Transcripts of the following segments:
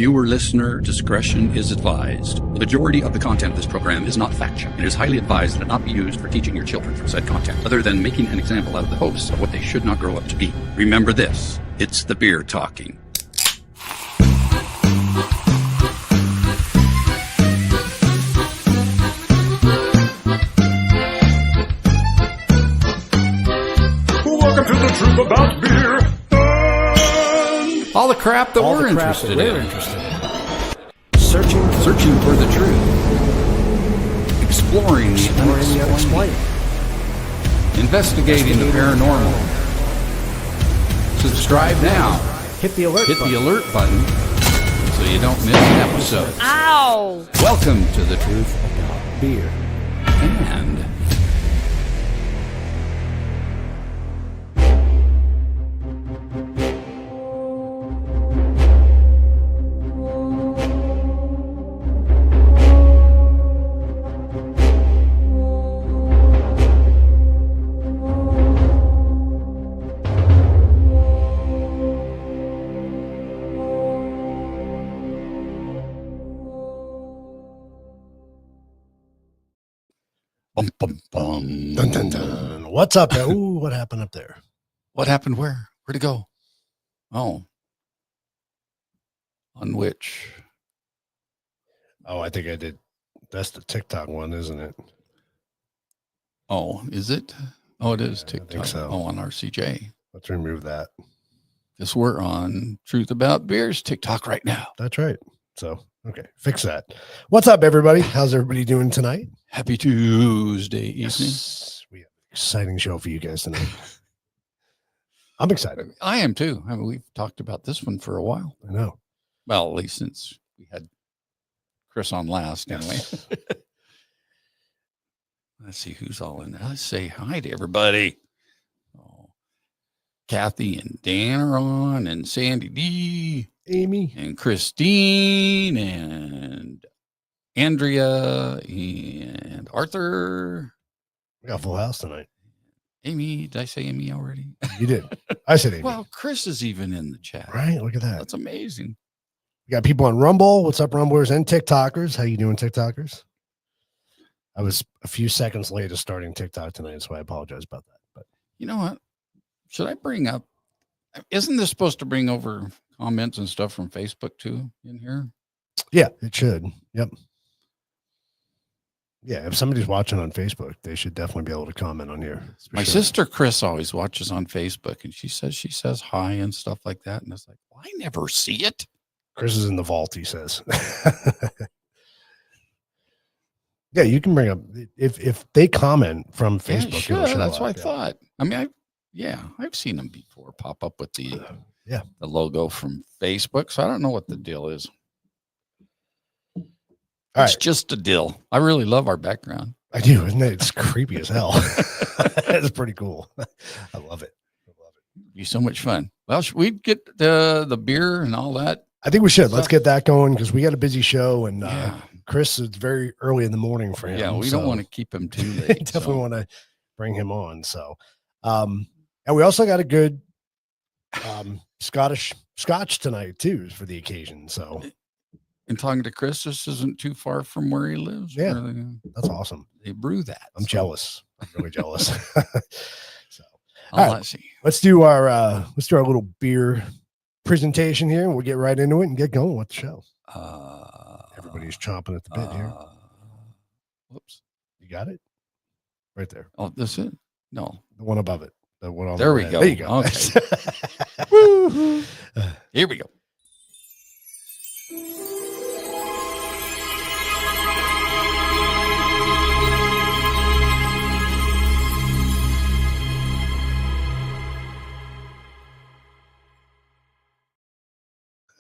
Viewer listener discretion is advised. The majority of the content of this program is not factual. It is highly advised that it not be used for teaching your children from said content, other than making an example out of the hosts of what they should not grow up to be. Remember this, it's the beer talking. Welcome to the truth about beer. All the crap that we're interested in. Searching for the truth. Exploring the unexplained. Investigating the paranormal. Subscribe now. Hit the alert button so you don't miss an episode. Ow! Welcome to the truth about beer. and bum, bum, bum. Dun, dun, dun. What's up there? Ooh, what happened up there? What happened where? Where'd it go? Oh. On which? Oh, I think I did. That's the TikTok one, isn't it? Oh, is it? Oh, it is Yeah, I TikTok. think so. Oh, on RCJ. Let's remove that. Guess we're on Truth About Beers TikTok right now. That's right. So, okay, fix that. What's up, everybody? How's everybody doing tonight? Happy Tuesday evening. Yes, we have an exciting show for you guys tonight. I'm excited. I am too. I mean, we've talked about this one for a while. I know. Well, at least since we had Chris on last, anyway. Yes. Let's see who's all in there. Let's say hi to everybody. Oh, Kathy and Dan are on, and Sandy D, Amy. and Christine, and Andrea, and Arthur. We got a full house tonight. Amy, did I say Amy already? You did. I said Amy. Well, Chris is even in the chat. Right? Look at that. That's amazing. We got people on Rumble. What's up, Rumblers and TikTokers? How you doing, TikTokers? I was a few seconds late to starting TikTok tonight, so I apologize about that. But You know what? Should I bring up? Isn't this supposed to bring over comments and stuff from Facebook too in here? yeah, it should. Yep. Yeah, if somebody's watching on Facebook, they should definitely be able to comment on here. for My sure. sister Chris always watches on Facebook, and she says hi and stuff like that, and it's like, well, I never see it. Chris is in the vault, he says. Yeah, you can bring up if they comment from Yeah, Facebook. sure. it'll show That's what I up, yeah. thought. I mean, I've seen them before pop up with the Yeah. the logo from Facebook. So I don't know what the deal is. All It's right. just a deal. I really love our background. I do, isn't it? It's creepy as hell. It's pretty cool. I love it. It'd be so much fun. Well, should we get the beer and all that? I think we should. Let's get that going because we got a busy show, and Yeah. Chris, it's very early in the morning for him. Yeah, we so don't want to keep him too we late. definitely want to bring him on. So, and we also got a good Scotch tonight too for the occasion. So And talking to Chris, this isn't too far from where he lives. Yeah. where that's awesome. they brew that. I'm So, jealous. I'm really jealous. So I'll All right. see. let's do our little beer presentation here, and we'll get right into it and get going with the show. Everybody's chomping at the bit here. Whoops. You got it right there. Oh, this is no. The one above it. The one on There the we right. go. There you go. Okay. Woo-hoo. Here we go.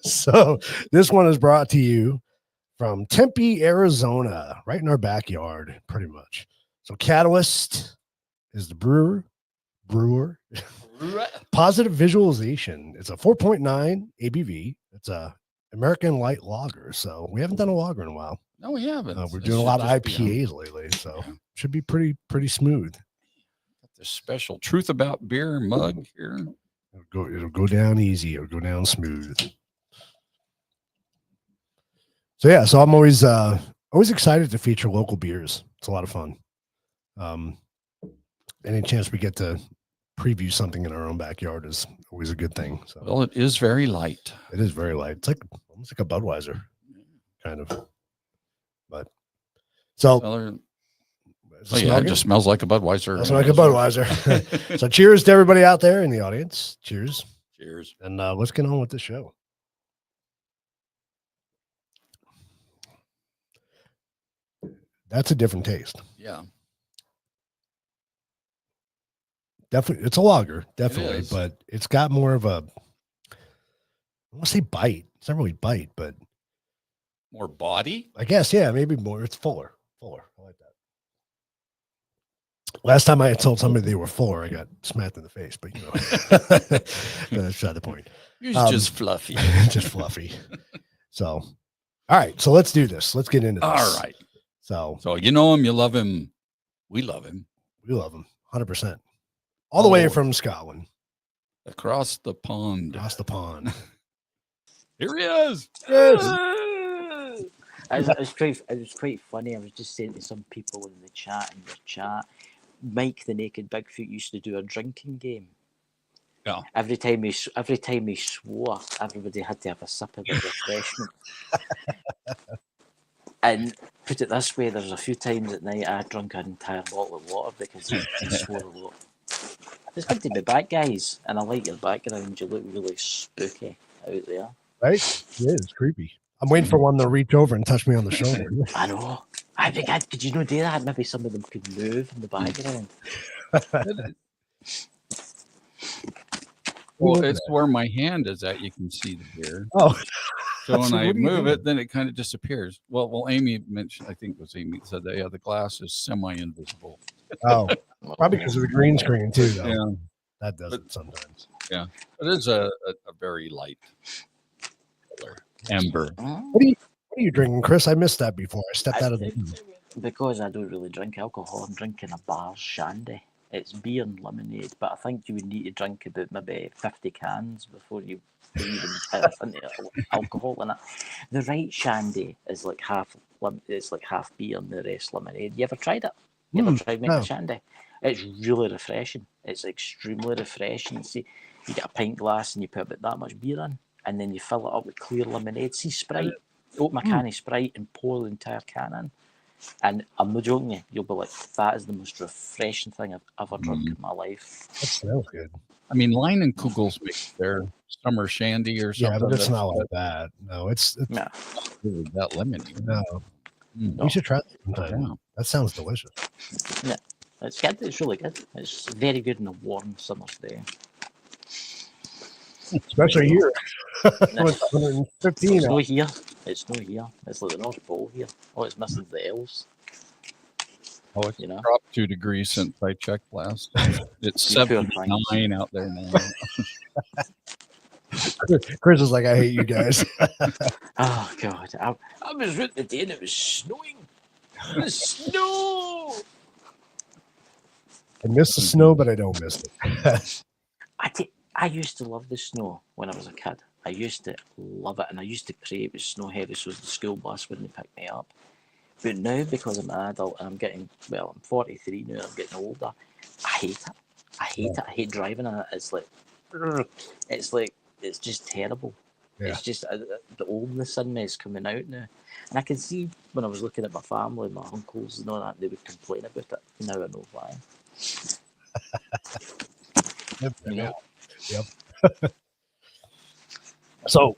So this one is brought to you from Tempe, Arizona, right in our backyard, pretty much. So Catalyst is the brewer. Positive Visualization. It's a 4.9 ABV. It's a American light lager. So we haven't done a lager in a while. No, we haven't. We're This doing a should lot of just be on- IPAs lately, so Yeah. should be pretty smooth. Got this special Truth About Beer mug here. It'll go down easy. It'll go down smooth. So yeah, so I'm always excited to feature local beers. It's a lot of fun. Any chance we get to preview something in our own backyard is always a good thing. So Well, it is very light. it is very light. It's like almost like a Budweiser, kind of. But so Well, it just smells like a Budweiser. Smells like a Budweiser. So cheers to everybody out there in the audience. Cheers. Cheers. And let's get on with the show. That's a different taste. Yeah. Definitely. It's a lager, definitely, but it's got more of a, I want to say bite. It's not really bite, but more body? I guess, yeah, maybe more. It's fuller. I like that. Last time I had told somebody they were fuller, I got smacked in the face, but you know, that's not the point. It's just fluffy. Just fluffy. So, all right. So let's do this. Let's get into this. All right. So you know him, you love him. We love him. We love him 100%. All the way from Scotland. Across the pond. Here he is. It was quite funny. I was just saying to some people in the chat, Mike the Naked Bigfoot used to do a drinking game. Yeah. Every time he swore, everybody had to have a sip of the refreshment. And put it this way, there's a few times at night I drunk an entire bottle of water because he swore a lot. It's good to be back, guys, and I like your background. You look really spooky out there. Right? Yeah, it's creepy. I'm waiting for one to reach over and touch me on the shoulder. I know. Could you not do that? Maybe some of them could move in the background. Well, it's where my hand is at. You can see the beer. Oh. So when I move it, then it kind of disappears. Well, Amy mentioned, I think it was Amy said that, yeah, the glass is semi-invisible. Oh, probably because of the green screen too, though. Yeah. That does it sometimes. Yeah. It is a very light color. Amber. What are you drinking, Chris? I missed that before. I stepped out of the Because I don't really drink alcohol, I'm drinking a bar's shandy. It's beer and lemonade, but I think you would need to drink about maybe 50 cans before you even have into alcohol in it. The right shandy is like half beer and the rest lemonade. You ever tried it? You ever tried making shandy? It's really refreshing. It's extremely refreshing. See, you get a pint glass and you put about that much beer in, and then you fill it up with clear lemonade. See, Sprite. Open a can of Sprite and pour the entire can in. And I'm not joking you, you'll be like, that is the most refreshing thing I've ever drunk in my life. That smells good. I mean, Line and Kugel's make their summer shandy or something. Yeah, but it's not like that. No, it's not really that lemony. No. We should try that sometime. Yeah. That sounds delicious. Yeah, it's good. It's really good. It's very good on a warm summer's day. Especially here. It's 115. It's not here. It's not here. It's like the North Pole here. Oh, it's missing the elves. Oh, it's dropped 2 degrees since I checked last. It's 79 out there now. Chris is like, I hate you guys. Oh, God. I was out the day and it was snowing. The snow! I miss the snow, but I don't miss it. I used to love the snow when I was a kid. I used to love it, and I used to pray it was snow heavy so the school bus wouldn't pick me up. But now, because I'm an adult and I'm 43 now, I'm getting older, I hate it. I hate driving in it. It's just terrible. Yeah. It's just the oldness in me is coming out now. And I can see when I was looking at my family, my uncles and all that, they would complain about it. Now I know why. Yep. So,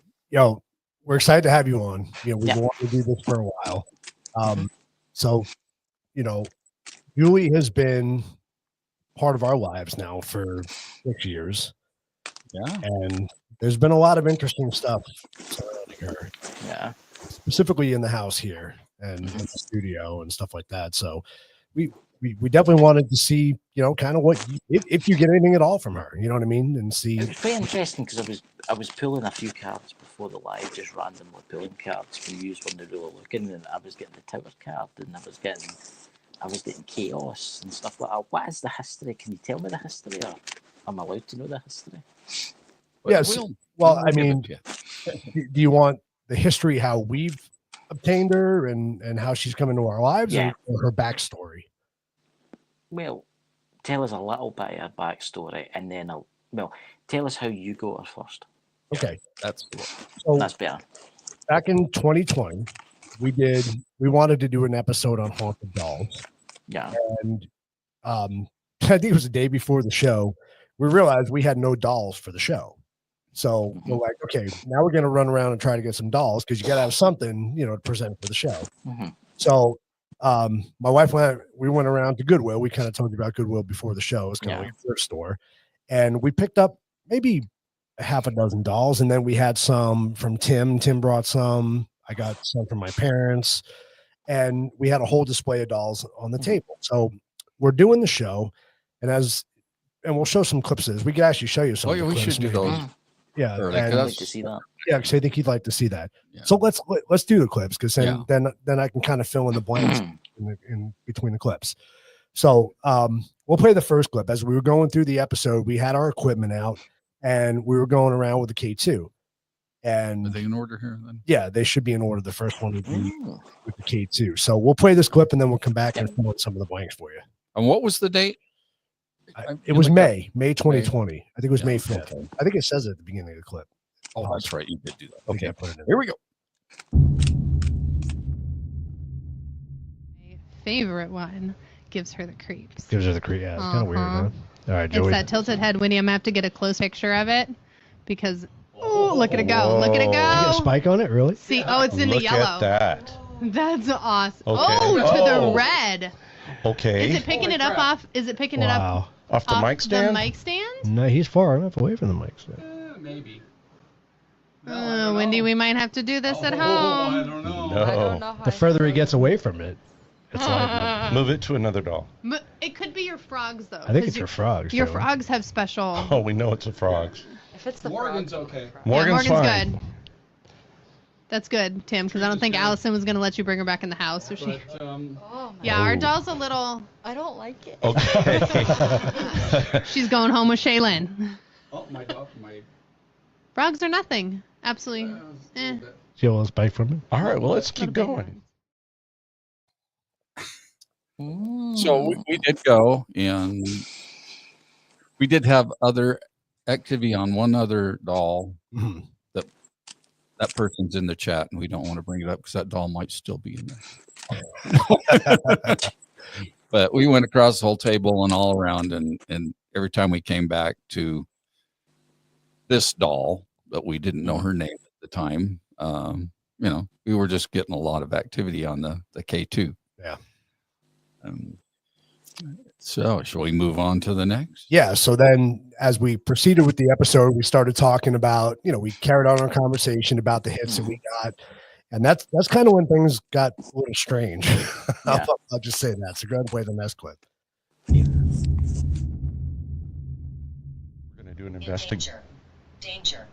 we're excited to have you on. We've wanted to do this for a while. So, Julie has been part of our lives now for 6 years. Yeah. And there's been a lot of interesting stuff surrounding her. Yeah. Specifically in the house here and in the studio and stuff like that. So we definitely wanted to see, kind of what if you get anything at all from her, you know what I mean? And see. It was very interesting because I was pulling a few cards before the live, just randomly pulling cards from you when they were looking, and I was getting the Tower card, and I was getting chaos and stuff like that. What is the history? Can you tell me the history, or am I allowed to know the history? Yes. Well, I mean, do you want the history how we've obtained her and how she's come into our lives, Yeah. or her backstory? Well, tell us a little bit of her backstory, and then tell us how you got her first. Okay, That's cool. so That's better. back in 2020, we wanted to do an episode on haunted dolls, Yeah. and I think it was the day before the show, we realized we had no dolls for the show. So we're like, okay, now we're going to run around and try to get some dolls because you got to have something, to present for the show. Mm-hmm. So my wife we went around to Goodwill. We kind of told you about Goodwill before the show. It's kind of like a thrift store. And we picked up maybe half a dozen dolls. And then we had some from Tim. Tim brought some. I got some from my parents. And we had a whole display of dolls on the table. So we're doing the show. And we'll show some clips of this. We could actually show you some. Oh, yeah, we should do those. Yeah, I'd like to see that. Yeah, because I think you'd like to see that. Yeah. So let's do the clips because then I can kind of fill in the blanks in between the clips. So we'll play the first clip. As we were going through the episode, we had our equipment out and we were going around with the K2. And Are they in order here then? Yeah, they should be in order. The first one would be with the K2. So we'll play this clip and then we'll come back and fill in some of the blanks for you. And what was the date? It was May 2020. I think it was May 5th. Okay. I think it says it at the beginning of the clip. Oh, that's right. You did do that. Okay, put it in. Here we go. My favorite one gives her the creeps. Gives her the creep. Yeah, it's kind of weird, huh? All right, Joey. It's that tilted head, Winnie. I'm gonna have to get a close picture of it because look at it go. Look at it go. Did you get a spike on it, really? See, it's in the yellow. Look at that. That's awesome. Okay. To the red. Okay. Is it picking it up off? Is it picking it up off the mic stand? The mic stand? No, he's far enough away from the mic stand. Maybe. Wendy, we might have to do this at home. I don't know. No. I don't know how The further he gets away from it, it's like Move it to another doll. It could be your frogs, though. I think it's your frogs. Your Joey. frogs have special. Oh, we know it's the frogs. If it's the Morgan's frog, okay. Morgan's fine. good. That's good, Tim, because I don't think Allison was going to let you bring her back in the house. If she... oh my Yeah, our doll's a little... I don't like it. Okay. She's going home with Shaylin. Oh, my dog, my. Frogs are nothing. Absolutely. See a little spike from it? All right, well, let's keep going. So we did go, and we did have other activity on one other doll. That person's in the chat, and we don't want to bring it up because that doll might still be in there. But we went across the whole table and all around, and every time we came back to this doll, but we didn't know her name at the time, we were just getting a lot of activity on the K2. Yeah. So shall we move on to the next? Yeah. So then as we proceeded with the episode, we started talking about, we carried on our conversation about the hits that we got. And that's kind of when things got a little strange. Yeah. I'll just say that. So go ahead and play the next clip. We're going to do an investigation. Danger.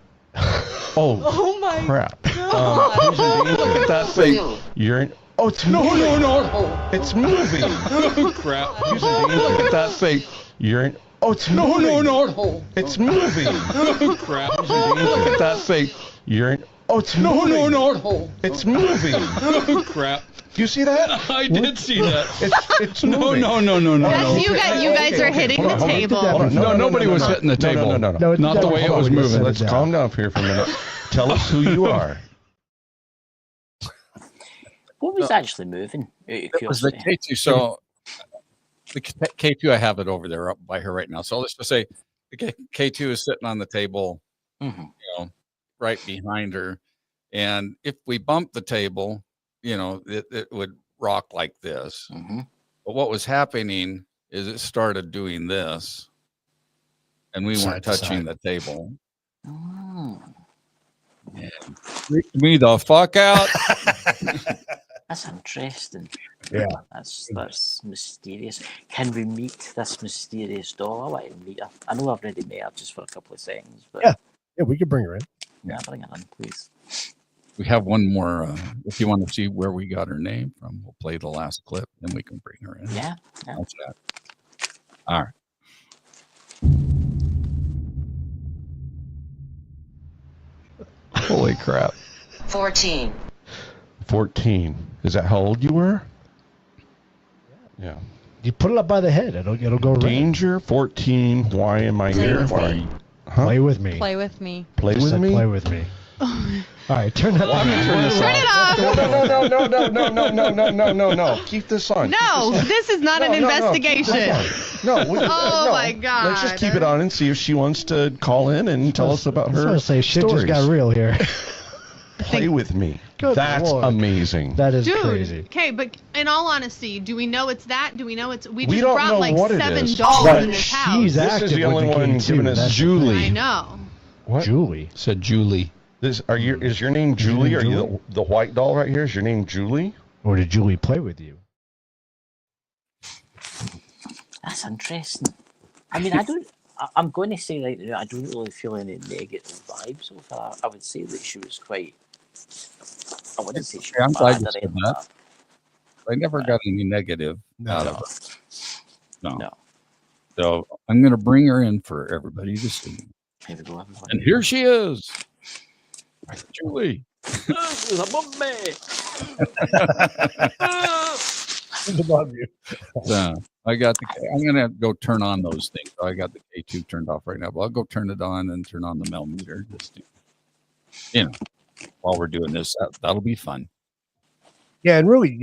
Oh my crap. God. Who's in danger? Look at that thing. You're in. Oh, it's moving. No. It's moving. Crap. Who's in danger? Look at that thing. You're in. Oh, it's moving. No. It's moving. Crap. Who's in danger? Look at that thing. You're in. Oh, it's moving. No. It's moving. Crap. Do you see that? I did see that. It's moving. No. That's you guys are hitting the table. Hold on. No, nobody was hitting the table. No. Not the way it was moving. Let's calm down here for a minute. Tell us who you are. What was actually moving? It was the K2. So the K2, I have it over there up by her right now. So let's just say the K2 is sitting on the table, right behind her. And if we bump the table, it would rock like this. Mm-hmm. But what was happening is it started doing this, and we weren't touching the table. Oh. And freaked me the fuck out. That's interesting. Yeah. That's mysterious. Can we meet this mysterious doll? I want to meet her. I know I've already met her just for a couple of seconds, but Yeah, we could bring her in. yeah, bring her in, please. We have one more. If you want to see where we got her name from, we'll play the last clip, then we can bring her in. Yeah. How's that? All right. Holy crap. 14. 14. Is that how old you were? Yeah. You put it up by the head. It'll go red. Danger 14. Why am I here? Why? Huh? Play with me. Play with me. Play with me. Play with me. All right, turn that. Turn it off. No. Keep this on. No, this is not an investigation. No. My God. Let's just keep it on and see if she wants to call in and tell us about her Shit stories. just got real here. Play with me. Good That's Lord. amazing. That is Dude, crazy. okay, but in all honesty, do we know it's that? Do we know it's... We We just don't brought know like what it 7 is. dolls But in this house. she's This active is the only with the one key, giving too. us That's- Julie. I know. What? Julie. Said Julie. Is your name Julie? Are you the white doll right here? Is your name Julie? Or did Julie play with you? That's interesting. I mean, I'm going to say right now, I don't really feel any negative vibes with her. I would say that she was quite. I wouldn't say she was I'm glad bad you or said anything that. like I never got any negative out No. of it. No. No. So I'm going to bring her in for everybody to see. Here we go, everybody. And here she is, Julie. There's a mummy. Love you. So I'm going to go turn on those things. I got the K2 turned off right now, but I'll go turn it on and turn on the Mel meter. Just while we're doing this, that'll be fun. Yeah, and really,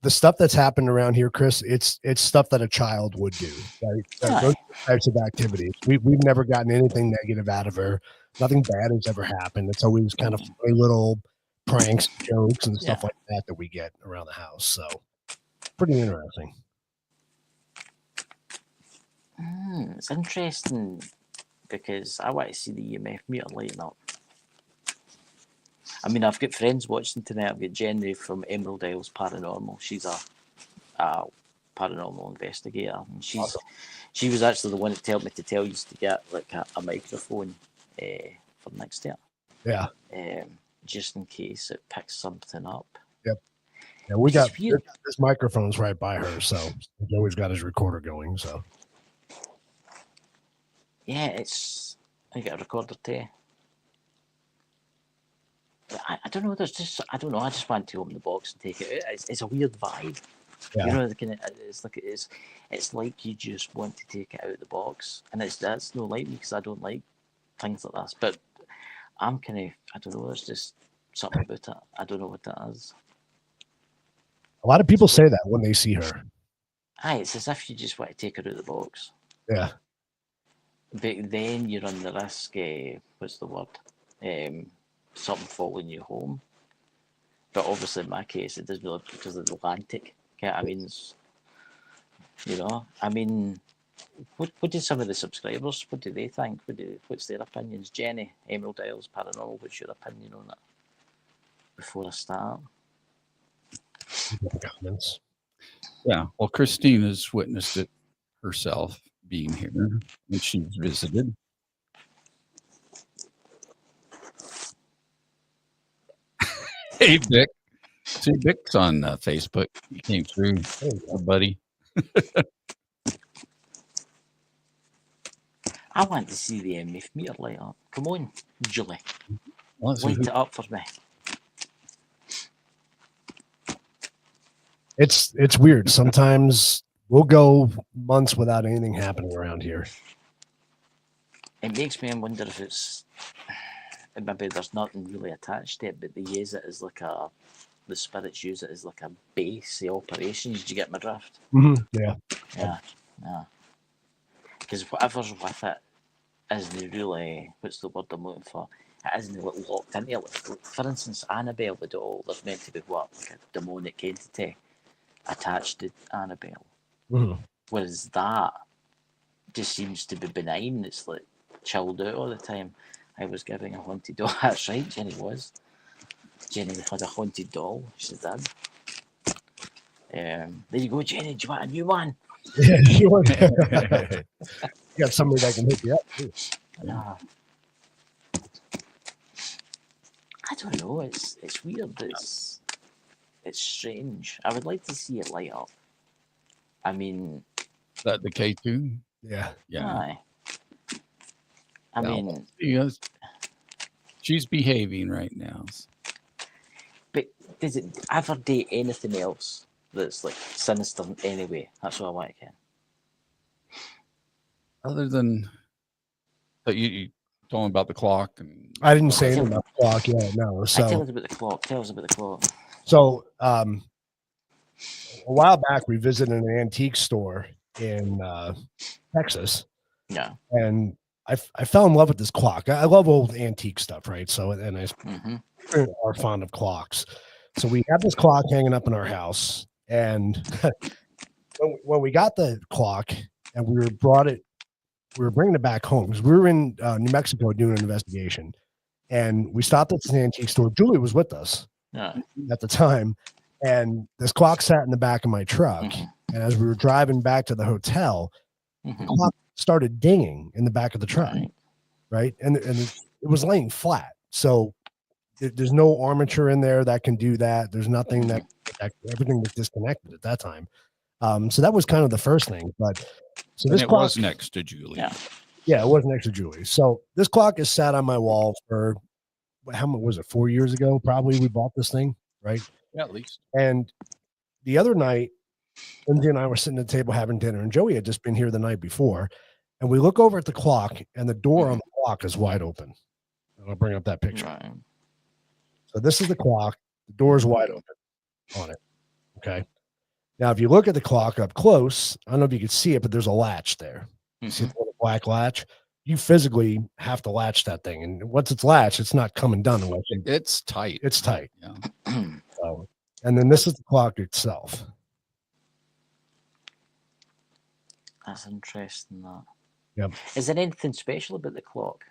the stuff that's happened around here, Chris, it's stuff that a child would do. Right? Those types of activities. We've never gotten anything negative out of her. Nothing bad has ever happened. It's always kind of funny little pranks, jokes, and stuff like that we get around the house. So pretty interesting. It's interesting because I want to see the EMF meter lighting up. I mean, I've got friends watching tonight. I've got Jenny from Emerald Isles Paranormal. She's a paranormal investigator. And she was actually the one that told me to tell you to get like a microphone for next year. Yeah. Just in case it picks something up. Yep. Yeah, we got this microphone's right by her, so he's always got his recorder going. So. Yeah, I got a recorder too. I don't know. I don't know. I just want to open the box and take it out. It's a weird vibe. Yeah. It's like you just want to take it out of the box, and that's no like me because I don't like things like this. But I'm I don't know. There's just something about it. I don't know what that is. A lot of people say that when they see her. It's as if you just want to take her out of the box. Yeah. But then you run the risk. What's the word? Something following you home. But obviously, in my case, it doesn't really because of the Atlantic. I mean, I mean, what do some of the subscribers? What do they think? What's their opinions? Jenny, Emerald Isles Paranormal. What's your opinion on it? Before I start, comments. Yeah. Well, Christine has witnessed it herself being here when she's visited. Hey, Vic. See, Vic's on Facebook. He came through, buddy. I want to see the MF meter light up. Come on, Julie. Light it up for me. It's weird. Sometimes we'll go months without anything happening around here. It makes me wonder if maybe there's nothing really attached to it, but they use it as like the spirits use it as like a base of operations. Did you get my drift? Mm-hmm. Yeah. Because whatever's with it isn't really, what's the word I'm looking for? It isn't locked into it. For instance, Annabelle, the doll, there's meant to be like a demonic entity attached to Annabelle. Mm-hmm. Whereas that just seems to be benign. It's like chilled out all the time. I was giving a haunted doll. That's right, Jenny was. Jenny had a haunted doll. She did. There you go, Jenny. Do you want a new one? Yeah, you got somebody that can hit you up too. I don't know. It's weird. It's strange. I would like to see it light up. I mean, that the K2? Yeah. Aye. I mean, she's behaving right now. But does it ever do anything else that's like sinister in any way? That's what I want to ken. Other than that, you told him about the clock, and I didn't say anything about the clock yet. No. Tell So us about the clock. Tell us about the clock. so a while back we visited an antique store in Texas. Yeah. And I fell in love with this clock. I love old antique stuff, right? So, and I are fond of clocks. So we had this clock hanging up in our house, and when we got the clock and we were bringing it back home because we were in New Mexico doing an investigation, and we stopped at this antique store. Julie was with us at the time, and this clock sat in the back of my truck. And as we were driving back to the hotel, the clock started dinging in the back of the truck, right? And it was laying flat. So there's no armature in there that can do that. There's nothing that everything was disconnected at that time. So that was kind of the first thing. But so this clock was next to Julie. Yeah, it was next to Julie. So this clock is sat on my wall for how much was it? 4 years ago, probably we bought this thing, right? Yeah, at least. And the other night, Lindsay and I were sitting at the table having dinner, and Joey had just been here the night before. And we look over at the clock, and the door on the clock is wide open. And I'll bring up that picture. Right. So this is the clock. The door is wide open on it. Okay. Now, if you look at the clock up close, I don't know if you can see it, but there's a latch there. You see the little black latch? You physically have to latch that thing. And once it's latched, it's not coming done. It's tight. It's tight. Yeah. So, and then this is the clock itself. That's interesting. That. Yep. Is there anything special about the clock?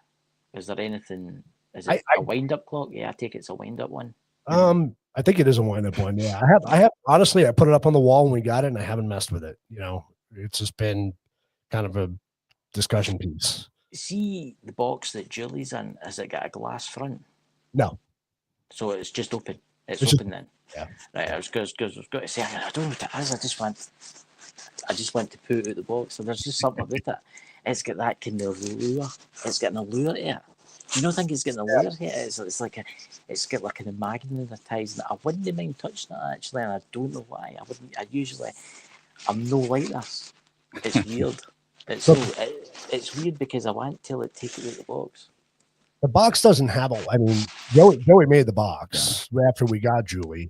Is there anything? Is it a wind-up clock? Yeah, I take it's a wind-up one. I think it is a wind-up one. Yeah, I have honestly, I put it up on the wall when we got it, and I haven't messed with it. You know, it's just been kind of a discussion piece. See the box that Julie's in. Has it got a glass front? No. So it's just open. It's open then. Yeah. Right. I was going to say. I don't know what it is. I just went to put out the box. So there's just something about it. It's got that kind of allure. It's got an allure to it. Do you not think it's got an allure here? It's like it's got like an magnetizing. I wouldn't mind touching it actually, and I don't know why. I wouldn't. I'm no like this. It's weird. It's weird because I want to take it out of the box. The box doesn't have I mean, Joey made the box after we got Julie.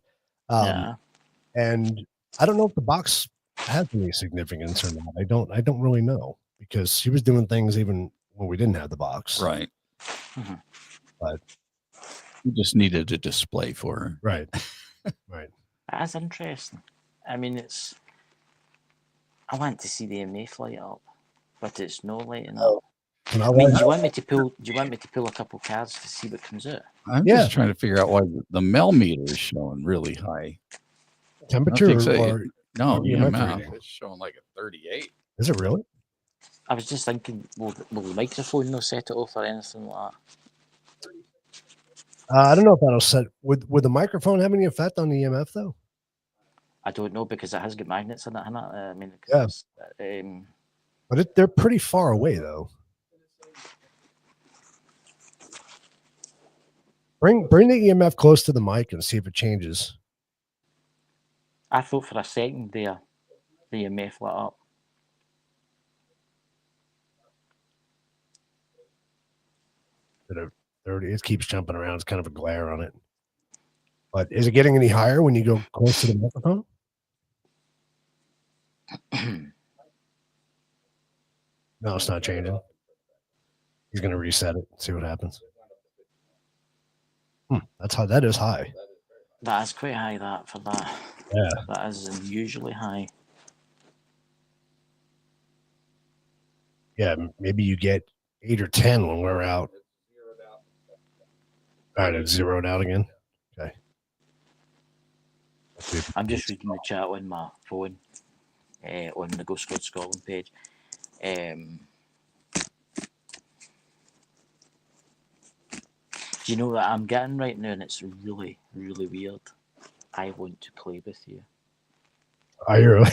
And I don't know if the box has any significance or not. I don't really know because she was doing things even when we didn't have the box. Right. But you just needed a display for her. Right. Right. That's interesting. I mean, I want to see the MA light up, but it's no lighting up. I mean, do you want me to pull a couple cards to see what comes out? I'm just trying to figure out why the Mel meter is showing really high temperature. No, EMF. It's showing like a 38. Is it really? I was just thinking, will the microphone not set it off or anything like that? I don't know if that'll set. Would the microphone have any effect on the EMF though? I don't know because it has got magnets in it, hasn't it? I mean, yes. But they're pretty far away though. Bring the EMF close to the mic and see if it changes. I thought for a second there, the EMF lit up. It keeps jumping around. It's kind of a glare on it. But is it getting any higher when you go close to the microphone? No, it's not changing. He's going to reset it. See what happens. That is high. That is quite high. That for that. Yeah. That is unusually high. Yeah, maybe you get 8 or 10 when we're out. All right, it's zeroed out again. Okay. I'm just reading the chat on my phone on the Ghost Squad Scotland page. Do you know what I'm getting right now? And it's really, really weird. I want to play with you. Are you really?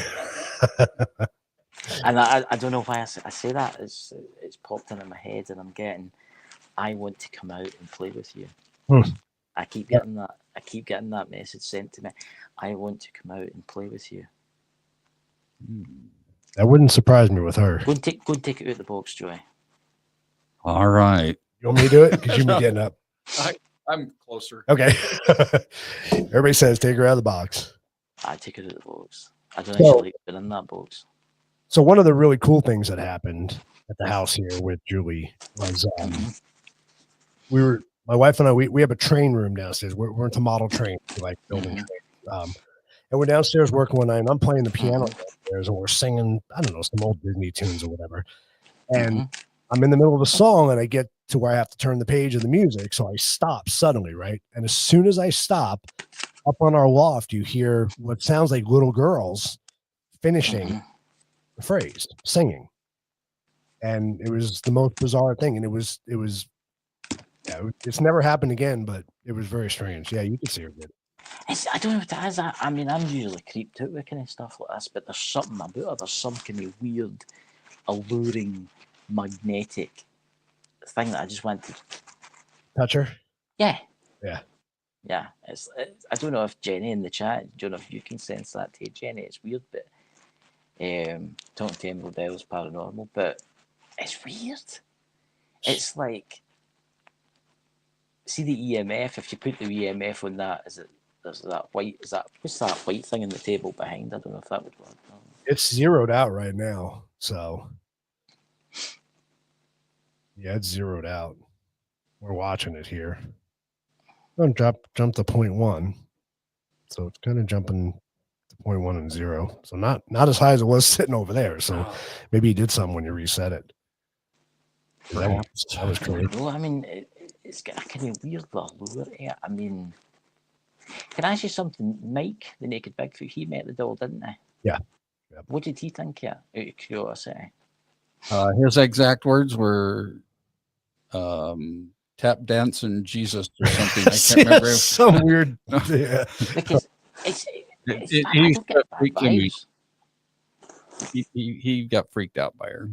And I don't know why I say that. It's popped into my head, and I'm getting. I want to come out and play with you. I keep getting that. I keep getting that message sent to me. I want to come out and play with you. That wouldn't surprise me with her. Go and take it out of the box, Joey. All right. You want me to do it? Because you're getting up. I'm closer. Okay. Everybody says take her out of the box. I take it out of the box. I don't actually like being in that box. So one of the really cool things that happened at the house here with Julie was my wife and I, we have a train room downstairs. We're into model trains, like building trains. And we're downstairs working one night, and I'm playing the piano downstairs, and we're singing, I don't know, some old Disney tunes or whatever. And I'm in the middle of a song, and I get to where I have to turn the page of the music. So I stop suddenly, right? And as soon as I stop, up on our loft, you hear what sounds like little girls finishing the phrase, singing. And it was the most bizarre thing. And it's never happened again, but it was very strange. Yeah, you could see her good. I don't know what it is. I mean, I'm usually creeped out with kind of stuff like this, but there's something about it. There's some kind of weird, alluring, magnetic thing that I just want to touch her. Yeah. It's I don't know if Jenny in the chat. I don't know if you can sense that too, Jenny. It's weird, but talking to Emerald Dell's paranormal, but it's weird. It's like, see the EMF. If you put the EMF on that, there's that white? What's that white thing in the table behind? I don't know if that would work. It's zeroed out right now, so yeah, it's zeroed out. We're watching it here. I'm gonna jump to 0.1, so it's kind of jumping to 0.1 and 0. So not as high as it was sitting over there. So maybe you did something when you reset it. That was crazy. No, I mean it's got a kind of weird allure. I mean, can I ask you something? Mike, the Naked Bigfoot, he met the doll, didn't he? Yeah. What did he think? Yeah, out of curiosity. His exact words were tap dancing Jesus or something. I can't remember. Some weird. Yeah. Because he got freaked out by her.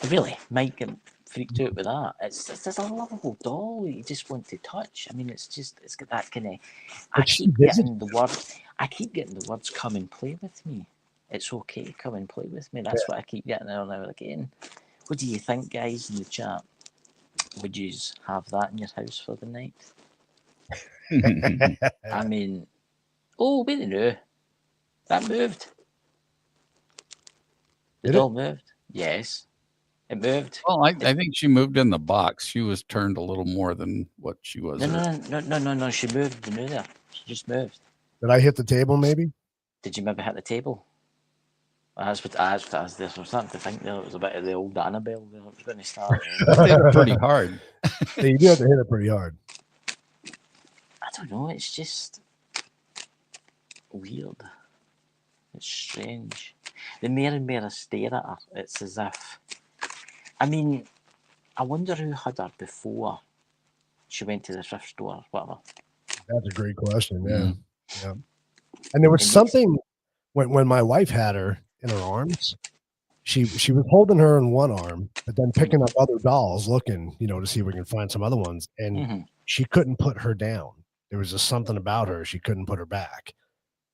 Really, Mike got freaked out with that. It's a lovable doll you just want to touch. I mean, it's got that kind of. I keep getting the words "come and play with me." It's okay, come and play with me. That's what I keep getting now and now again. What do you think, guys, in the chat? Would you have that in your house for the night? I mean, wait a minute. That moved. The doll moved. Yes, it moved. Well, I think she moved in the box. She was turned a little more than what she was. No. She moved. You know that. She just moved. Did I hit the table? Maybe. Did you maybe hit the table? That's what I was starting to think there. It was a bit of the old Annabelle there. It was going to start. Hit it pretty hard. Yeah, you do have to hit it pretty hard. I don't know. It's just weird. It's strange. The more and more I stare at her, it's as if. I mean, I wonder who had her before she went to the thrift store or whatever. That's a great question. Yeah. And there was something when my wife had her in her arms, she was holding her in one arm, but then picking up other dolls, looking, to see if we can find some other ones. And she couldn't put her down. There was just something about her. She couldn't put her back.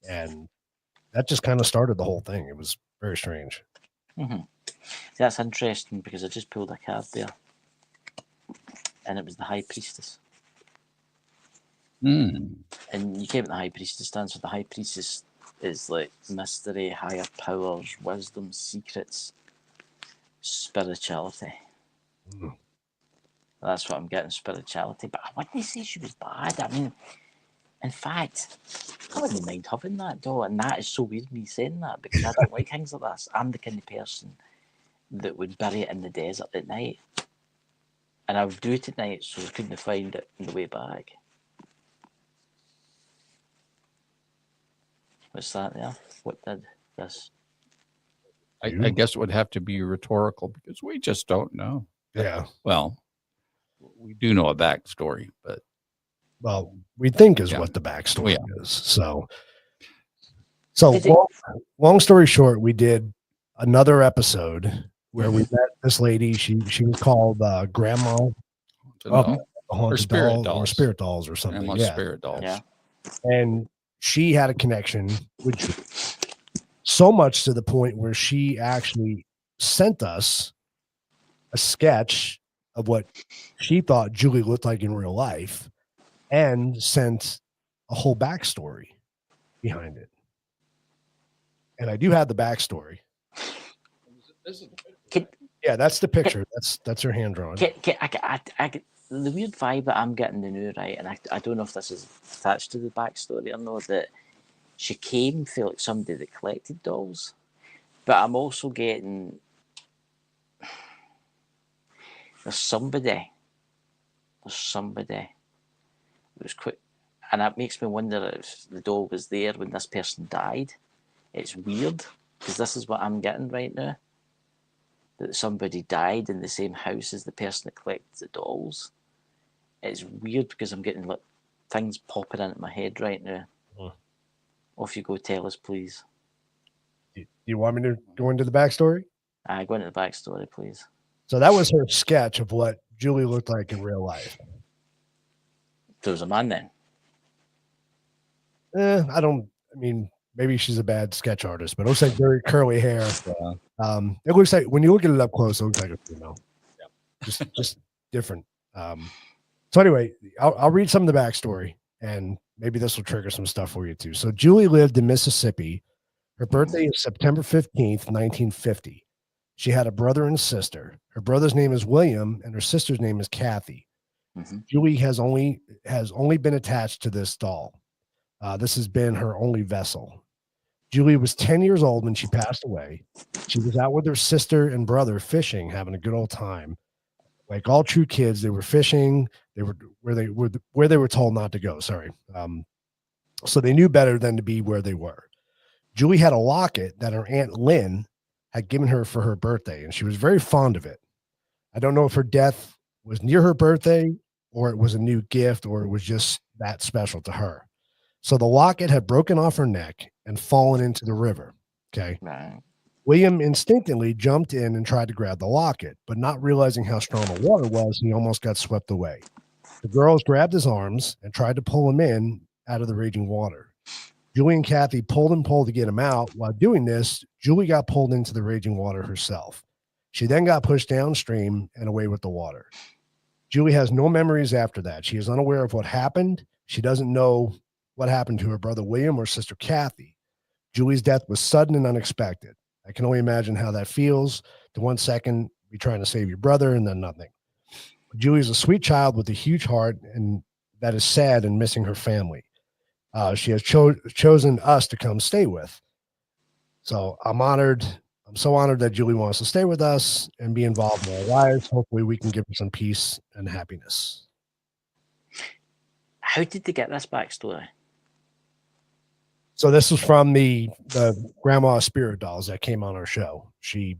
And that just kind of started the whole thing. It was very strange. That's interesting because I just pulled a card there. And it was the High Priestess. And you came at the High Priestess stands for the High Priestess is like mystery, higher powers, wisdom, secrets, spirituality. That's what I'm getting, spirituality. But I wouldn't say she was bad. I mean, in fact, I wouldn't mind having that doll. And that is so weird me saying that because I don't like things like this. I'm the kind of person that would bury it in the desert at night. And I would do it at night so I couldn't find it on the way back. What's that there? What did this? I guess it would have to be rhetorical because we just don't know. Yeah. Well, we do know a backstory, but. Well, we think is what the backstory is. So long story short, we did another episode where we met this lady. She was called Grandma. a haunted spirit doll or dolls. spirit dolls or something. Emma's Yeah. spirit dolls. Yeah. And she had a connection with Julie. So much to the point where she actually sent us a sketch of what she thought Julie looked like in real life and sent a whole backstory behind it. And I do have the backstory. Yeah, that's the picture. That's her hand drawn. The weird vibe that I'm getting the new, right, and I don't know if this is attached to the backstory or not, that she came for like somebody that collected dolls, but I'm also getting there's somebody who was quick, and that makes me wonder if the doll was there when this person died. It's weird because this is what I'm getting right now. That somebody died in the same house as the person that collected the dolls. It's weird because I'm getting like things popping into my head right now. Off you go, tell us, please. Do you want me to go into the backstory? Go into the backstory, please. So that was her sketch of what Julie looked like in real life. There was a man then. I mean, maybe she's a bad sketch artist, but it looks like very curly hair. It looks like when you look at it up close, it looks like a female. Yeah, just different. So anyway, I'll read some of the backstory, and maybe this will trigger some stuff for you too. So Julie lived in Mississippi. Her birthday is September 15th, 1950. She had a brother and sister. Her brother's name is William, and her sister's name is Kathy. Julie has only been attached to this doll. This has been her only vessel. Julie was 10 years old when she passed away. She was out with her sister and brother fishing, having a good old time. Like all true kids, they were fishing. They were where they were told not to go. Sorry. So they knew better than to be where they were. Julie had a locket that her Aunt Lynn had given her for her birthday, and she was very fond of it. I don't know if her death was near her birthday or it was a new gift or it was just that special to her. So the locket had broken off her neck and fallen into the river. Okay. Right. William instinctively jumped in and tried to grab the locket, but not realizing how strong the water was, he almost got swept away. The girls grabbed his arms and tried to pull him in out of the raging water. Julie and Kathy pulled and pulled to get him out. While doing this, Julie got pulled into the raging water herself. She then got pushed downstream and away with the water. Julie has no memories after that. She is unaware of what happened. She doesn't know what happened to her brother William or sister Kathy. Julie's death was sudden and unexpected. I can only imagine how that feels. To 1 second, be trying to save your brother and then nothing. Julie's a sweet child with a huge heart and that is sad and missing her family. She has chosen us to come stay with. So I'm honored. I'm so honored that Julie wants to stay with us and be involved in our lives. Hopefully we can give her some peace and happiness. How did they get this backstory? So this was from the grandma spirit dolls that came on our show. She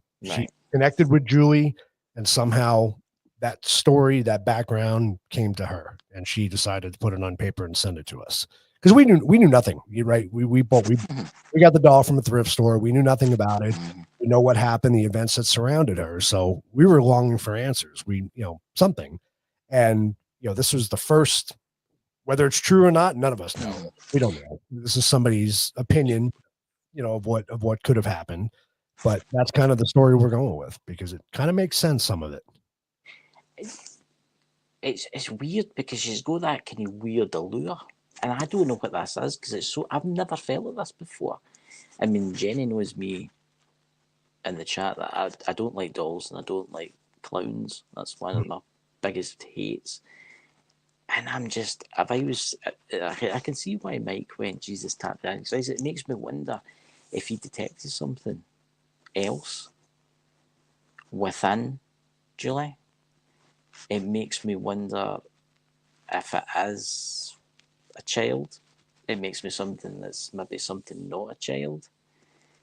connected with Julie, and somehow that story, that background came to her, and she decided to put it on paper and send it to us. Because we knew nothing, right? We got the doll from a thrift store. We knew nothing about it. We know what happened, the events that surrounded her. So we were longing for answers. Something, and this was the first. Whether it's true or not, none of us know. We don't know. This is somebody's opinion, of what could have happened. But that's kind of the story we're going with because it kind of makes sense. Some of it. It's weird because she's got that kind of weird allure. And I don't know what this is because I've never felt like this before. I mean, Jenny knows me in the chat that I don't like dolls and I don't like clowns. That's one of my biggest hates. And I'm just, I can see why Mike went, Jesus, tap dance. It makes me wonder if he detected something else within Julie. It makes me wonder if it is a child. It makes me something that's maybe something not a child.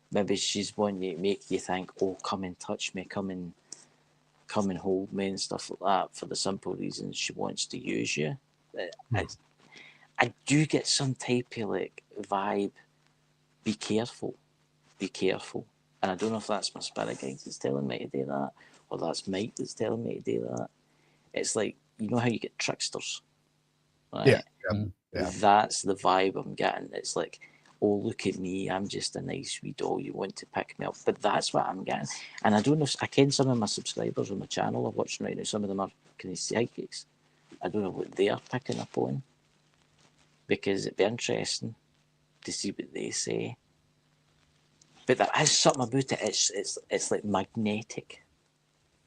Maybe she's wanting to make you think, oh, come and touch me, come and hold me and stuff like that for the simple reason she wants to use you. I do get some type of vibe. Be careful. And I don't know if that's my spirit guide that's telling me to do that, or that's Mike that's telling me to do that. It's like you know how you get tricksters, right? Yeah. Yeah. That's the vibe I'm getting. It's like, oh, look at me, I'm just a nice wee doll, you want to pick me up. But that's what I'm getting. And I don't know, I ken some of my subscribers on my channel are watching right now, some of them are kind of psychics. I don't know what they are picking up on, because it'd be interesting to see what they say. But there is something about it, it's like magnetic.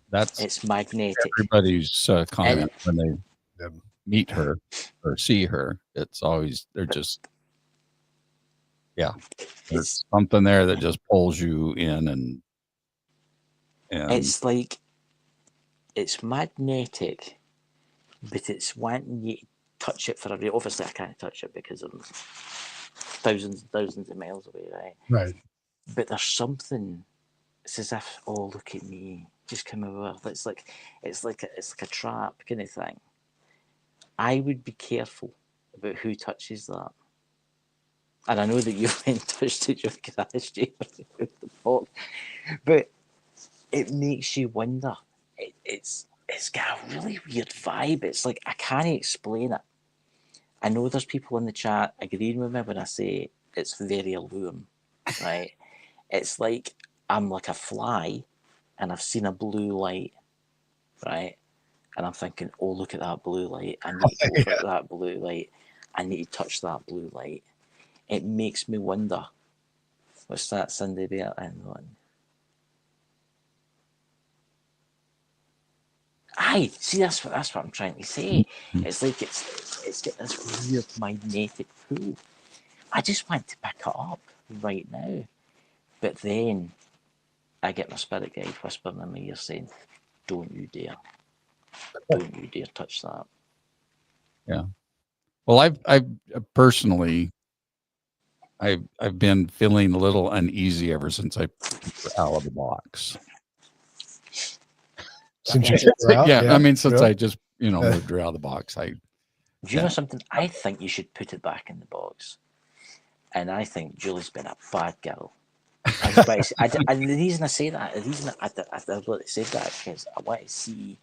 That's It's magnetic. everybody's comment when they Yeah. meet her or see her. It's always, they're just, yeah, there's something there that just pulls you in, and It's like, it's magnetic, but it's wanting you to touch it for a real. Obviously, I can't touch it because I'm thousands and thousands of miles away, right? Right. But there's something. It's as if, oh, look at me, just come over. It's like a trap kind of thing. I would be careful about who touches that. And I know that you went and touched it because I asked you the box, but it makes you wonder. It's got a really weird vibe. It's like, I can't explain it. I know there's people in the chat agreeing with me when I say it's very alluring, right? It's like I'm like a fly and I've seen a blue light, right? And I'm thinking, oh, look at that blue light. I need to go over at that blue light. I need to touch that blue light. It makes me wonder. What's that, Cindy Bear? And one. Aye, see, that's what I'm trying to say. It's like it's got this weird magnetic pull. I just want to pick it up right now, but then I get my spirit guide whispering in my ear saying, "Don't you dare! Don't you dare touch that." yeah. Well, I've personally, I've been feeling a little uneasy ever since I put her out of the box. Since you took her out, Yeah, I mean, since yeah. I just, moved her out of the box, Do you know something? I think you should put it back in the box. And I think Julie's been a bad girl. And the reason I say that, the reason I said that, because I want to see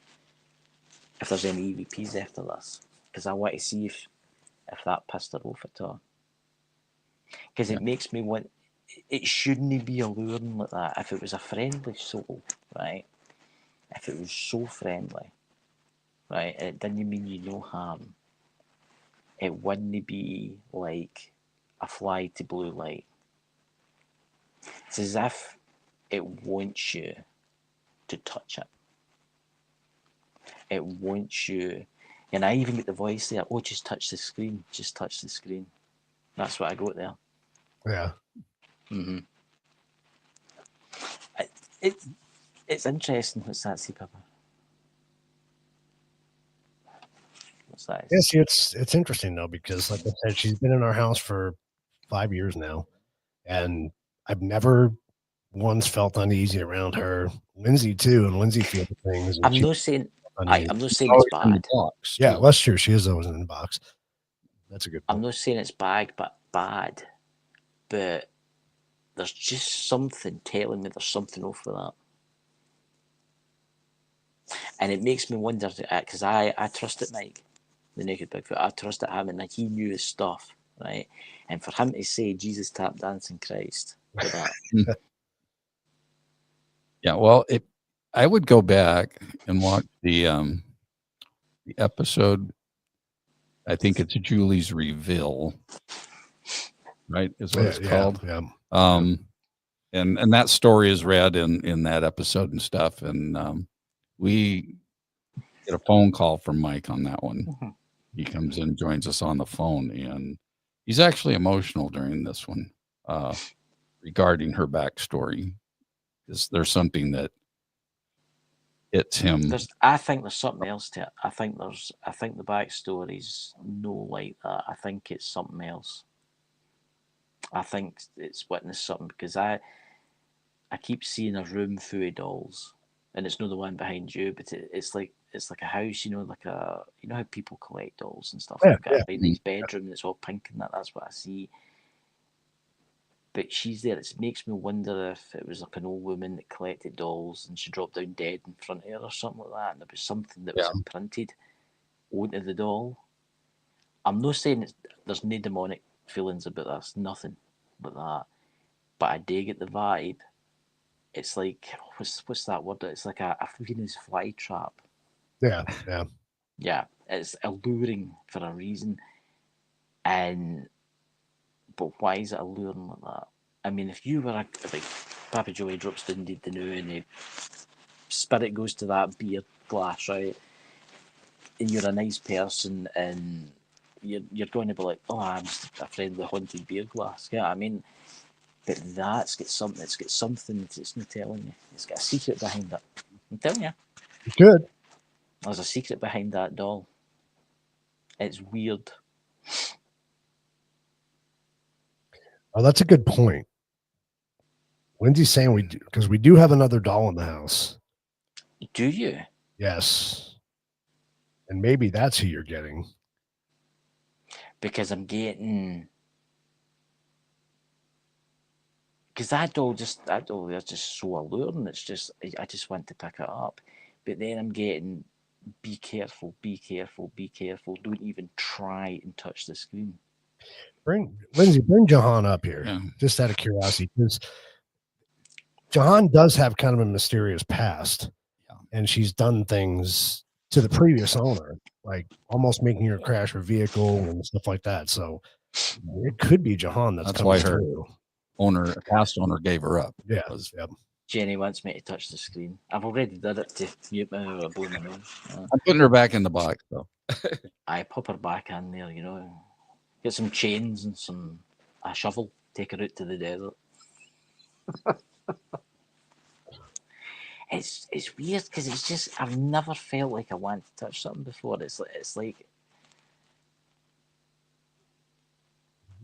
if there's any EVPs after this. Because I want to see if that pissed her off at all. Because it makes me want, it shouldn't be alluring like that. If it was a friendly soul, right? If it was so friendly, right? It didn't mean you no harm. It wouldn't be like a fly to blue light. It's as if it wants you to touch it. It wants you, and I even get the voice there, oh, just touch the screen, just touch the screen. That's what I got there. Yeah. Mm-hmm. It's interesting. What's that, see, Pepper? What's that? Yeah, see, it's interesting though, because like I said, she's been in our house for 5 years now, and I've never once felt uneasy around her. Lindsay too, and Lindsay feels things. And I'm not saying it's always in the bad. box. Yeah, well, that's true. She is always in the box. That's a good point. I'm not saying it's bad, but there's just something telling me there's something off with that. And it makes me wonder, because I trusted Mike, the naked Bigfoot. I trusted him, and like, he knew his stuff, right? And for him to say Jesus tap dancing Christ for that. Yeah, well, I would go back and watch the episode. I think it's Julie's Reveal, right? Is what it's called. Yeah. And that story is read in that episode and stuff. And we get a phone call from Mike on that one. Mm-hmm. He comes in, joins us on the phone, and he's actually emotional during this one regarding her backstory. There's something that hits him. I think there's something else to it. I think the backstory's no like that. I think it's something else. I think it's witnessed something, because I keep seeing a room full of dolls, and it's not the one behind you, but it's like a house, like how people collect dolls and stuff like that. Yeah. Like this bedroom, and it's all pink and that's what I see. But she's there. It makes me wonder if it was like an old woman that collected dolls and she dropped down dead in front of her or something like that, and there was something that was imprinted. onto the doll. I'm not saying there's no demonic feelings about this, nothing but that. But I do get the vibe. It's like what's that word? It's like a Venus flytrap. Yeah. Yeah, it's alluring for a reason. But why is it alluring like that? I mean, if you were like Papa Joey drops down the new and the spirit goes to that beer glass, right? And you're a nice person and you're going to be like, oh, I'm just a friendly haunted beer glass. Yeah, I mean, but that's got something. It's got something that it's not telling you. It's got a secret behind it. I'm telling you, You could. there's a secret behind that doll. It's weird. Oh, that's a good point. Lindsay's saying we do, because we do have another doll in the house. Do you? Yes. And maybe that's who you're getting. Because I'm getting. Because that doll is just so alluring. It's just I just want to pick it up, but then I'm getting be careful, be careful, be careful. Don't even try and touch the screen. Bring Jahan up here, just out of curiosity, because Jahan does have kind of a mysterious past, and she's done things to the previous owner, like almost making her crash her vehicle and stuff like that. So it could be Jahan that's coming why her through. past owner gave her up. Yeah. Yep. Jenny wants me to touch the screen. I've already did it to mute me or blow my nose. I'm putting her back in the box, though. I pop her back in there, Get some chains and a shovel. Take her out to the desert. It's weird because it's just I've never felt like I want to touch something before. It's like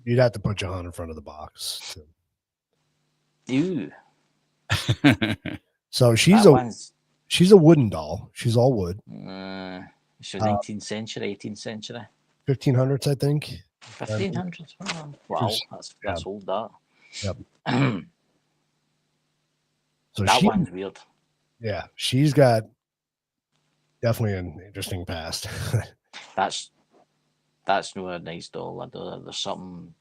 You'd have to put Jahan in front of the box too. ew. So she's a wooden doll. She's all wood. She's 19th century, 18th century. 1500s, I think. 1500s. Wow, that's old. That. Yep. So that one's weird. Yeah, she's got definitely an interesting past. That's not a nice doll. There's something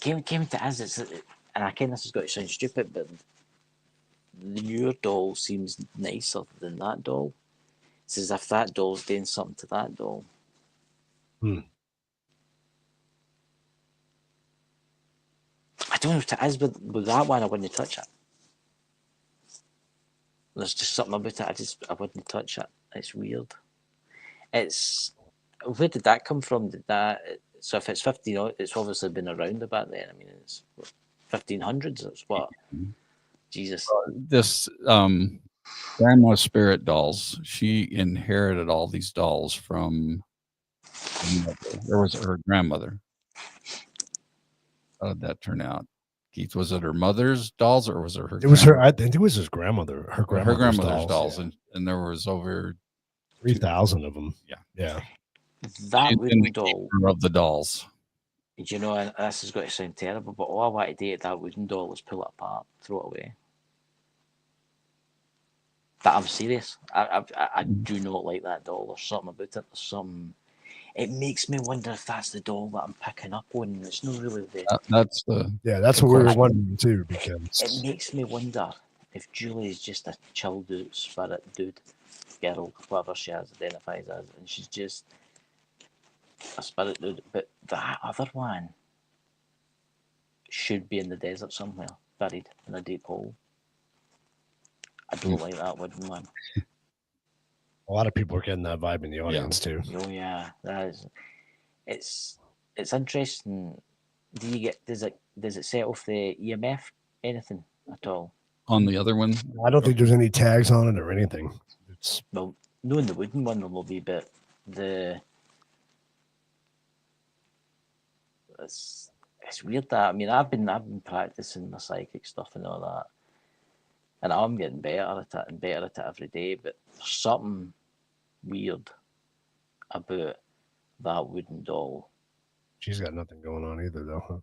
came to us. And I kind of this has got to sound stupid, but the newer doll seems nicer than that doll. It's as if that doll's doing something to that doll. I don't know if it is, but with that one, I wouldn't touch it. There's just something about it. I wouldn't touch it. It's weird. Where did that come from? So if it's 15, it's obviously been around about then. I mean, it's 1500s. It's what? Jesus. This grandma spirit dolls. She inherited all these dolls from. There was her grandmother. How did that turn out? Keith, was it her mother's dolls or was it her? It was her. I think it was his grandmother. Her grandmother's dolls, yeah. and there was over 3,000 of them. Yeah. That wooden doll of the dolls. And this is going to sound terrible, but all I want to do to that wooden doll is pull it apart, throw it away. But I'm serious. I do not like that doll. There's something about it. There's some. It makes me wonder if that's the doll that I'm picking up on. It's not really the. That's what we were wondering too, because it makes me wonder if Julie is just a chill dude, spirit dude, girl, whatever she identifies as, and she's just a spirit dude. But that other one should be in the desert somewhere, buried in a deep hole. I don't like that wooden one. A lot of people are getting that vibe in the audience too. Oh yeah, that is. It's interesting. Does it set off the EMF anything at all? On the other one, I don't think there's any tags on it or anything. Well, no, in the wooden one there will be, but it's weird that I've been practicing my psychic stuff and all that, and I'm getting better at it and better at it every day. But there's something weird about that wooden doll. She's got nothing going on either, though. Huh?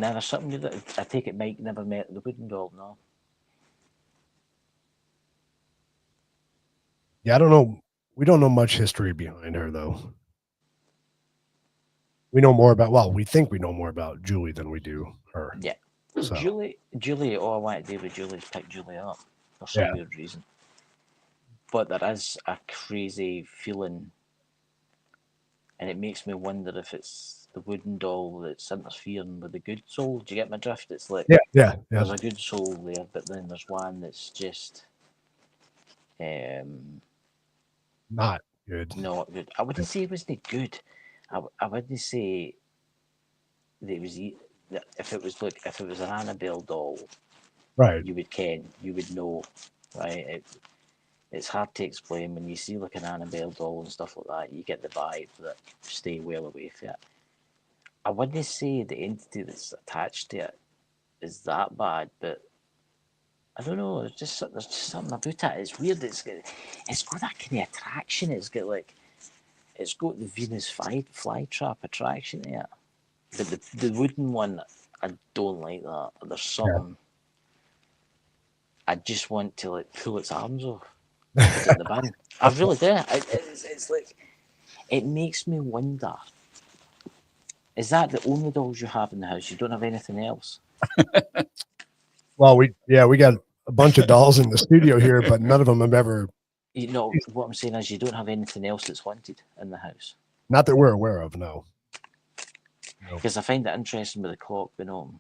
Now there's something that I take it Mike never met the wooden doll, no? Yeah, I don't know. We don't know much history behind her, though. We know more about, well, we think we know more about Julie than we do her. Yeah. So, Julie, all I want to do with Julie is pick Julie up for some Yeah. weird reason. But there is a crazy feeling, and it makes me wonder if it's the wooden doll that's interfering with the good soul. Do you get my drift? It's like yeah. there's a good soul there, but then there's one that's just Not good. not good. I wouldn't say it was the good. I wouldn't say that it was that if it was an Annabelle doll, Right. you would know, right? It's hard to explain when you see like an Annabelle doll and stuff like that. You get the vibe that stay well away from it. I wouldn't say the entity that's attached to it is that bad, but I don't know. There's just something about it. It's weird. It's got that kind of attraction. It's got the Venus flytrap attraction there. But the wooden one, I don't like that. There's something. I just want to like pull its arms off, put it in the bin. I really do. It's like it makes me wonder. Is that the only dolls you have in the house? You don't have anything else? Well, we got a bunch of dolls in the studio here, but none of them have ever. You know what I'm saying is you don't have anything else that's haunted in the house. Not that we're aware of, no. Because I find it interesting with the clock being open.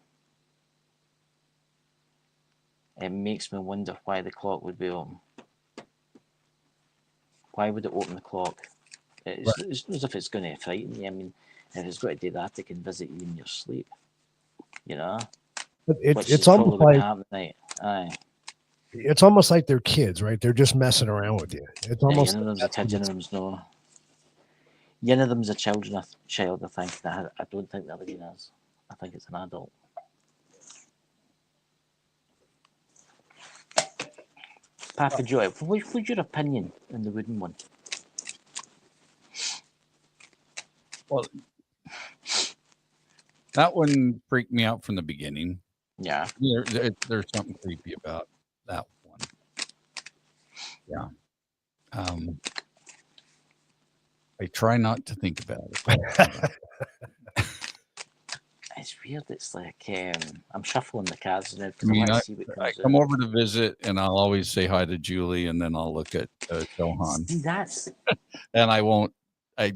It makes me wonder why the clock would be open. Why would it open the clock? It's not as if it's going to frighten you. I mean, if it's going to do that, it can visit you in your sleep. You know? But Which it's is almost probably like happen tonight. Aye. it's almost like they're kids, right? They're just messing around with you. It's almost One of them's a kid, one of them's no. One of them's a child, I think. I don't think the other one is. I think it's an adult. Papa Joy, what's your opinion on the wooden one? Well, that one freaked me out from the beginning. Yeah. There's something creepy about that one. Yeah. I try not to think about it. It's weird. It's like I'm shuffling the cards now I because I mean, want to see what I comes come out. over to visit, and I'll always say hi to Julie, and then I'll look at Johan, See, that's and I won't. I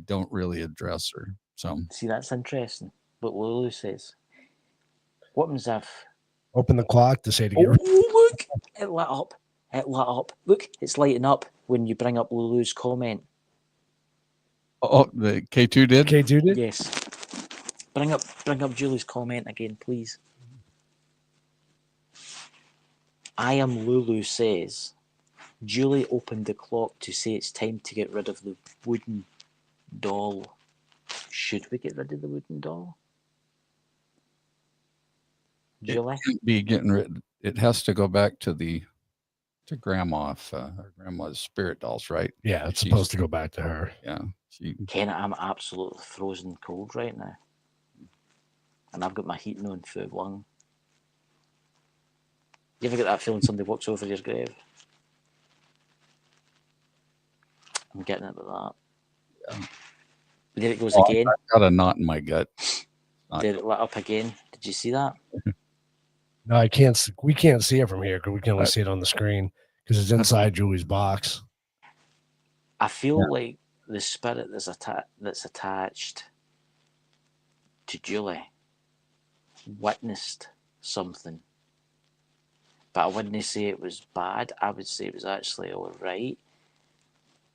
don't really address her. So that's interesting. What Lulu says. What happens if? Open the clock to say to Oh, get rid. look! It lit up. It lit up. Look, it's lighting up when you bring up Lulu's comment. oh, the K2 did. K2 did? Yes. Bring up Julie's comment again, please. I am Lulu says, Julie opened the clock to say it's time to get rid of the wooden doll. Should we get rid of the wooden doll? Julie? It can't be getting rid. It has to go back to Grandma, her grandma's spirit dolls, right? Yeah, it's supposed to go back to her. Yeah. Ken, I'm absolutely frozen cold right now. And I've got my heating on full lung. You ever get that feeling somebody walks over your grave? I'm getting it with that. Yeah. There it goes again. I've got a knot in my gut. There it lit up again. Did you see that? No, I can't. We can't see it from here because we can only see it on the screen because it's inside Julie's box. I feel like the spirit that's attached to Julie witnessed something. But I wouldn't say it was bad. I would say it was actually all right.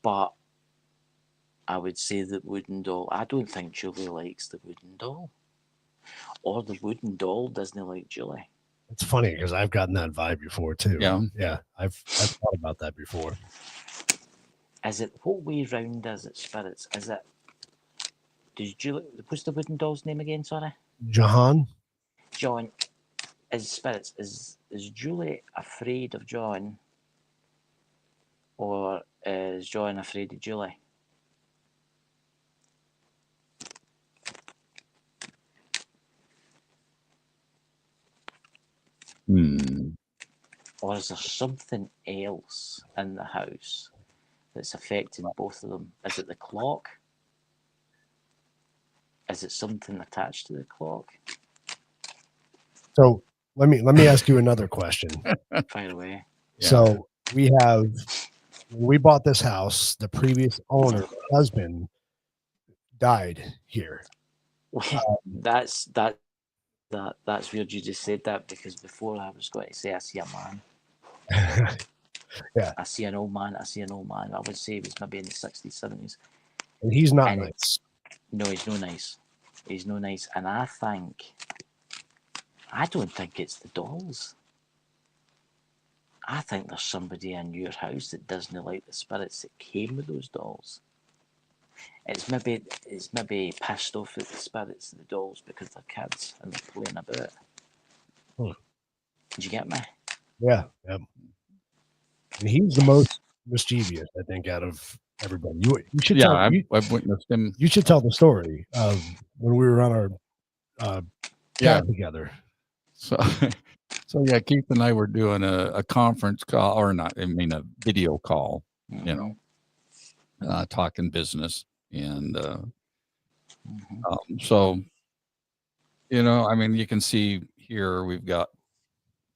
But I would say the wooden doll. I don't think Julie likes the wooden doll. Or the wooden doll doesn't like Julie. It's funny because I've gotten that vibe before too. Yeah. I've thought about that before. Is it what way round is it, spirits? Is it? Did Julie? What's the wooden doll's name again? Sorry, Jahan. John. Is spirits? Is Julie afraid of John, or is John afraid of Julie? Or is there something else in the house that's affecting both of them? Is it the clock? Is it something attached to the clock? So let me ask you another question. Fire away. Yeah. So we bought this house, the previous owner, husband, died here. That's weird you just said that, because before I was going to say I see a man. Yeah. I see an old man. I would say he was maybe in the 60s, 70s. And he's not And nice. No, he's no nice. He's no nice. And I don't think it's the dolls. I think there's somebody in your house that doesn't like the spirits that came with those dolls. It's maybe pissed off at the spirits of the dolls because they're kids and they're playing about. Did you get me? Yeah. And he's the most mischievous, I think, out of everybody. You should tell. I've witnessed him. You should tell the story of when we were on our cab together. So yeah, Keith and I were doing a conference call, or not, I mean a video call, talking business. And so, I mean, you can see here we've got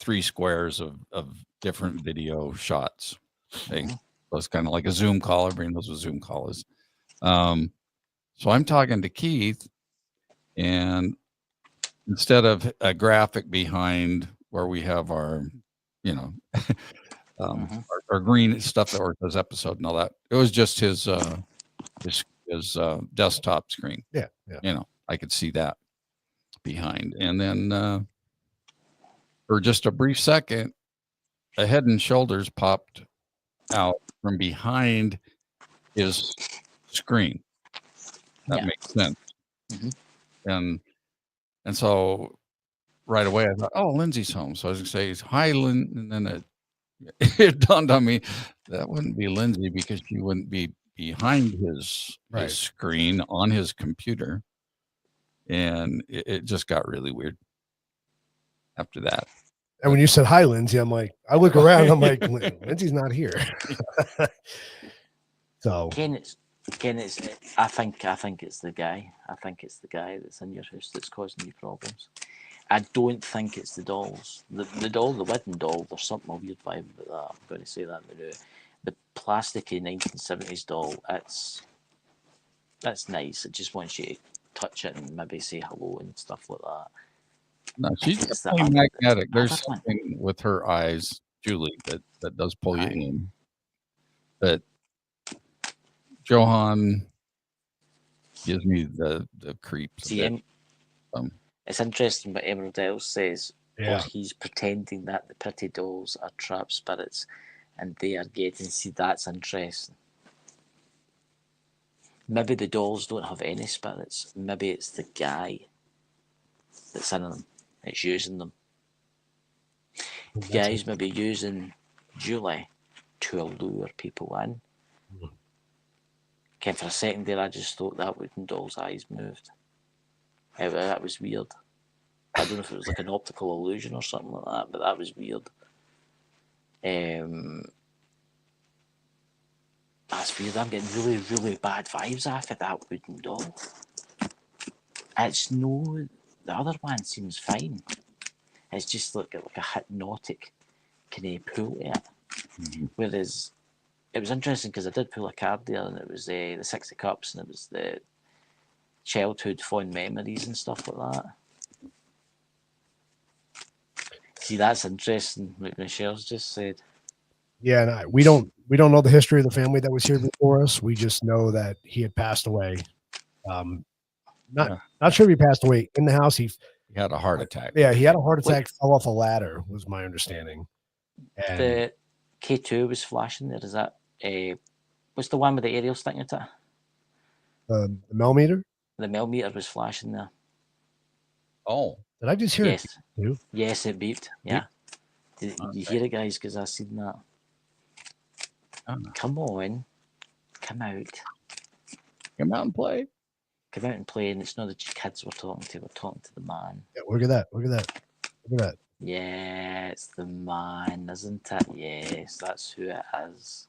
3 squares of different video shots. So it's kind of like a Zoom call. Everybody knows what Zoom call is. So I'm talking to Keith, and instead of a graphic behind where we have our, our green stuff that works as episode and all that, it was just his desktop screen. Yeah. I could see that behind, and then for just a brief second, a Head and Shoulders popped out from behind his screen. That makes sense. And so right away I thought, oh, Lindsay's home. So I was going to say, hi, Lynn. And then it dawned on me that wouldn't be Lindsay, because she wouldn't be behind his screen on his computer. And it just got really weird after that. And when you said hi, Lindsay, I'm like, I look around, I'm like, Lindsay's not here. So Ken, I think it's the guy. I think it's the guy that's in your house that's causing you problems. I don't think it's the dolls. The doll, the wooden doll, there's something weird vibe about that. I'm going to say that now. The plasticky 1970s doll, that's nice. It just wants you to touch it and maybe say hello and stuff like that. No, she's definitely magnetic. There's something with her eyes, Julie, that does pull you in. But Johan gives me the creeps. See, it's interesting what Emerald Isle says. Yeah. Or he's pretending that the pretty dolls are trapped spirits and they are getting. See, that's interesting. Maybe the dolls don't have any spirits. Maybe it's the guy that's in them. It's using them. The guy's maybe using Julie to allure people in. Okay, for a second there, I just thought that wooden doll's eyes moved. That was weird. I don't know if it was like an optical illusion or something like that, but that was weird. That's weird. I'm getting really, really bad vibes after that wooden doll. It's no... The other one seems fine. It's just like a hypnotic kind of pull to it. Whereas it was interesting because I did pull a card there, and it was the Six of Cups, and it was the childhood fond memories and stuff like that. See, that's interesting, what Michelle's just said. Yeah, and we don't know the history of the family that was here before us. We just know that he had passed away. Not sure if he passed away in the house. He had a heart attack. Yeah, he had a heart attack, fell off a ladder, was my understanding. And the K2 was flashing there. Is that what's the one with the aerial sticking at it? The millimeter? The millimeter was flashing there. Oh. Did I just hear it? Too? Yes, it beeped. Yeah. Did you hear it, guys? Because I seen that. Come on. Come out. Come out and play. Come out and play, and it's not the kids we're talking to. We're talking to the man. Yeah, look at that. Look at that. Look at that. Yeah, it's the man, isn't it? Yes, that's who it is.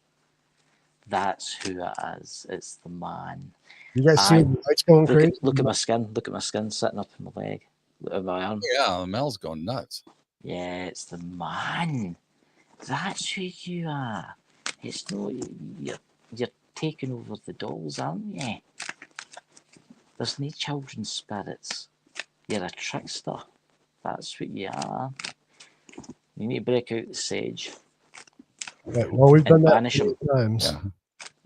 That's who it is. It's the man. You guys see the lights going Look crazy? at look at my skin. Look at my skin sitting up in my leg, in my arm. Yeah, Mel's going nuts. Yeah, it's the man. That's who you are. It's no you're taking over the dolls, aren't you? There's no children's spirits. You're a trickster. That's what you are. You need to break out the sage. Right, well, we've done And that banish him. times. Yeah.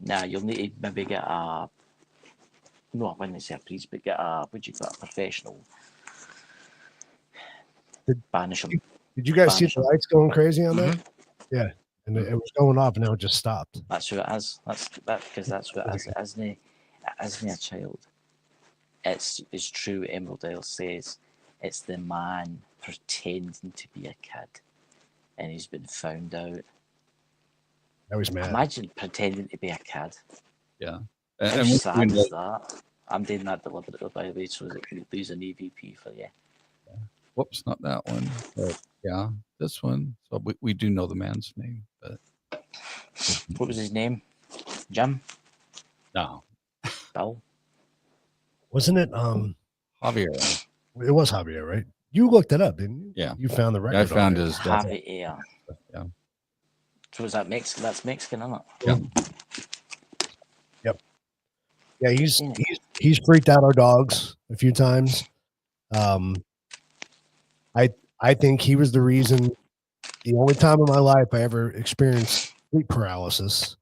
Now you'll need to maybe get a no, I wouldn't say a priest, but get a would you got a professional. Banish him. Did you guys see Banish the him. lights going crazy on that? Mhm. Yeah, and it was going off, and now it just stopped. That's who it is. That's that because that's what it is. It isn't a child. It's true. Emerald Isle says it's the man pretending to be a kid, and he's been found out. I was mad. Imagine pretending to be a kid. Yeah. How And sad is that? I'm doing that deliberately, by the way, so that you lose an EVP for you. whoops, not that one. But yeah, this one. So we do know the man's name, but What was his name? Jim? no, Bill? Wasn't it? Javier. It was Javier, right? You looked it up, didn't you? Yeah. You found the record. I found on it. his death. Javier. Yeah. So is that Mexican? That's Mexican, isn't it? Yep. Yeah, he's freaked out our dogs a few times. I think he was the reason. The only time in my life I ever experienced sleep paralysis,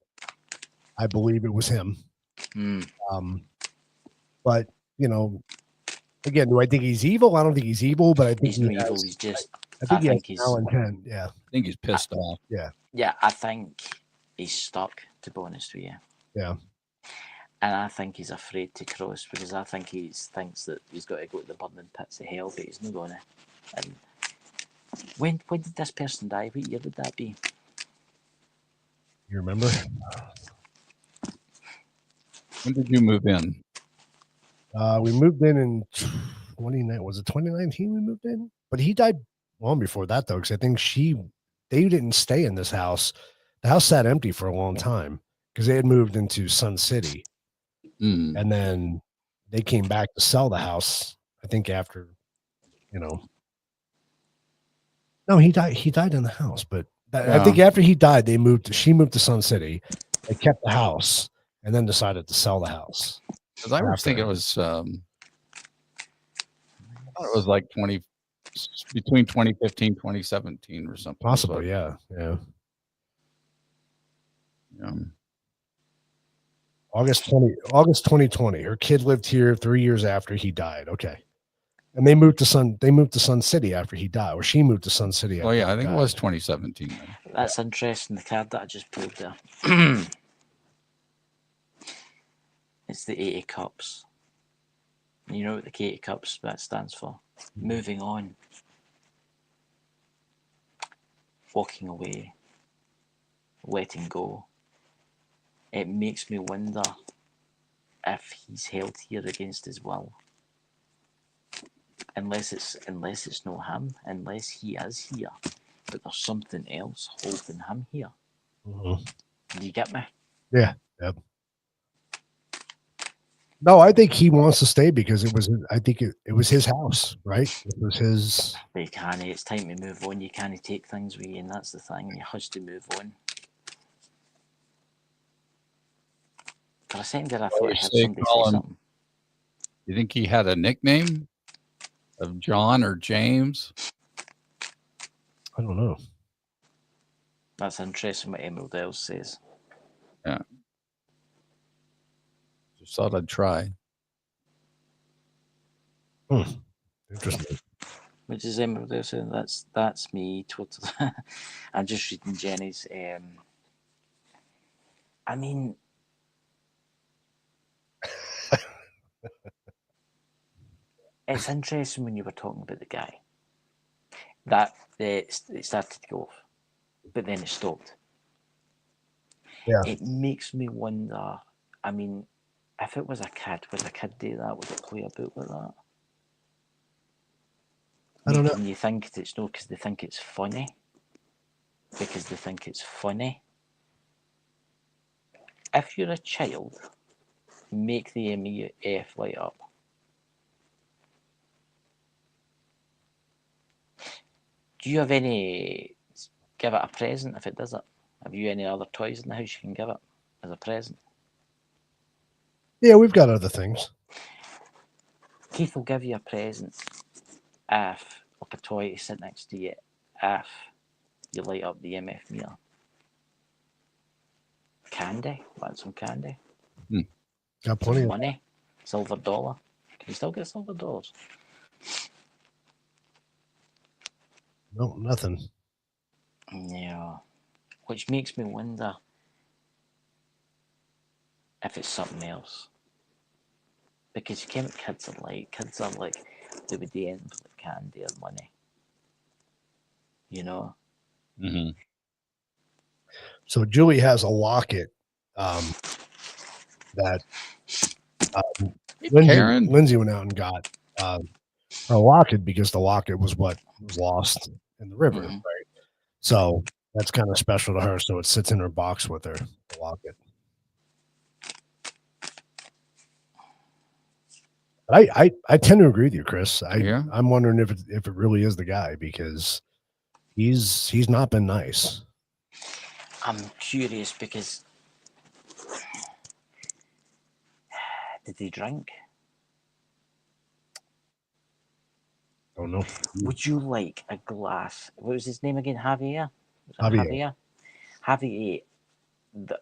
I believe it was him. But again, do I think he's evil? I don't think he's evil, but I think He's no evil. He's just. I think he has he's malintent. Yeah. I think he's pissed off. Yeah. Yeah, I think he's stuck. To be honest with you. Yeah. And I think he's afraid to cross because I think he thinks that he's got to go to the burning pits of hell, but he's not going to. And when did this person die? What year would that be? You remember? When did you move in? We moved in 29. Was it 2019 we moved in? But he died long before that, though, because I think they didn't stay in this house. The house sat empty for a long time because they had moved into Sun City. And then they came back to sell the house, I think after, no, he died in the house, but I think after he died, she moved to Sun City. They kept the house and then decided to sell the house. Because I was thinking it was, I thought it was like between 2015, 2017 or something. Possibly. Yeah. August 2020. Her kid lived here 3 years after he died. Okay. And they moved to Sun City after he died, or she moved to Sun City. Oh yeah, I think it was 2017. That's interesting. The card that I just pulled there. It's the 80 cups. You know what the 80 cups that stands for? Moving on. Walking away. Letting go. It makes me wonder if he's held here against his will. Unless it's not him, unless he is here, but there's something else holding him here. Do you get me? Yeah. Yep. No, I think he wants to stay because it was. I think it was his house, right? It was his. But you can't. It's time to move on. You can't take things with you, and that's the thing. You have to move on. For a second there, I thought I heard somebody say something. You think he had a nickname of John or James? I don't know. That's interesting what Emerald Isle says. Yeah. Just thought I'd try. Interesting. Which is Emerald Isle saying that's me totally. I'm just reading Jenny's. I mean. It's interesting when you were talking about the guy that it started to go off, but then it stopped. Yeah. It makes me wonder. I mean, if it was a kid, would a kid do that? Would it play about like that? I don't know. And you think it's no, because they think it's funny. Because they think it's funny. If you're a child, make the MEF light up. Do you have any? Give it a present if it does it. Have you any other toys in the house you can give it as a present? Yeah, we've got other things. Keith will give you a present if, like a toy to sit next to you, if you light up the MF meter. Candy? Want some candy? Got plenty Some of money? Silver dollar? Can you still get silver dollars? no, nothing. Yeah. Which makes me wonder if it's something else. Because you can't kids are like they would do anything for the candy or money. You know? Mm-hmm. So Julie has a locket that Karen. Lindsay went out and got her locket because the locket was what was lost in the river, Mhm. right? So that's kind of special to her. So it sits in her box with her, the locket. But I tend to agree with you, Chris. I'm wondering if it really is the guy because he's not been nice. I'm curious because did he drink? I don't know. Would you like a glass? What was his name again? Javier? Was it Javier. Javier? Javier,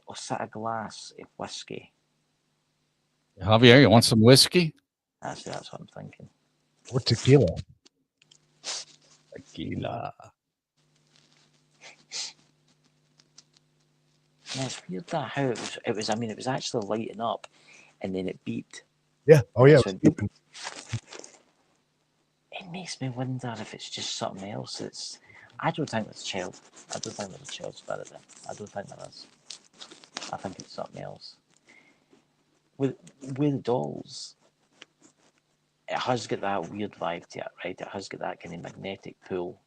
or set a glass of whiskey. Javier, you want some whiskey? Actually, that's what I'm thinking. Or tequila. Tequila. Yeah, it's weird that how it was. I mean, it was actually lighting up, and then it beeped. Yeah. Oh yeah. It makes me wonder if it's just something else. I don't think it's a child. I don't think there's a child spirit there. I don't think there is. I think it's something else. With dolls, it has got that weird vibe to it, right? It has got that kind of magnetic pull.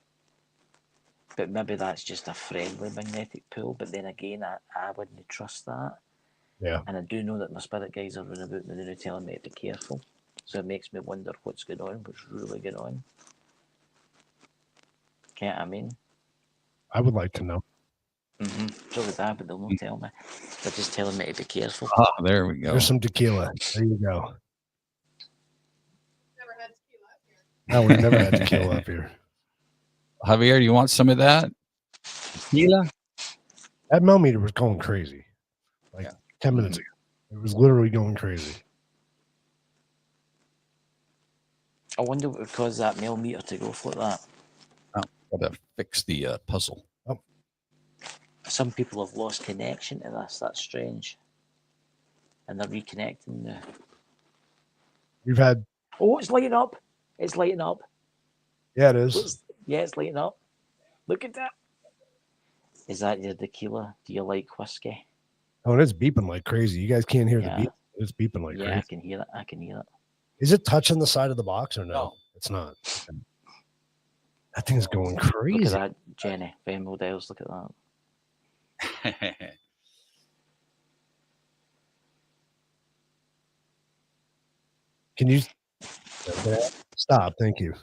But maybe that's just a friendly magnetic pull. But then again, I wouldn't trust that. Yeah. And I do know that my spirit guides are running about and they're telling me to be careful. So it makes me wonder what's going on, what's really going on. Can't I mean? I would like to know. So would I, but they'll not tell me. They're just telling me to be careful. Ah, there we go. There's some tequila. There you go. Never had tequila up here. No, we've never had tequila up here. Javier, you want some of that? Tequila? That millimeter was going crazy. Like 10 minutes ago. It was literally going crazy. I wonder what would cause that millimeter to go off like that. Oh, gotta fix the puzzle. Some people have lost connection to this. That's strange. And they're reconnecting now. We've had. Oh, it's lighting up. It's lighting up. Yeah, it is. It's lighting up. Look at that. Is that your tequila? Do you like whiskey? Oh, and it's beeping like crazy. You guys can't hear the Yeah. beep. It's beeping like Yeah, crazy. I can hear it. I can hear it. Is it touching the side of the box or no? No. It's not. Okay. That thing's going Look at crazy. that, Jenny. Venmo Dales, look at that. Can you stop? Thank you.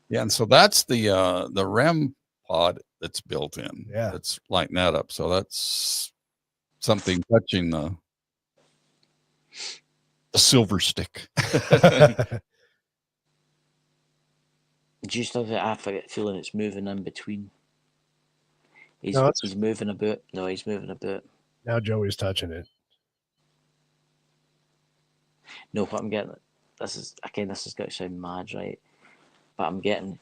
Yeah, and so that's the REM pod that's built in. Yeah. That's lighting that up. So that's something touching the silver stick. Do you still have a feeling it's moving in between? He's moving a bit. No, he's moving a bit. Now Joey's touching it. No, what I'm getting, this is going to sound mad, right? But I'm getting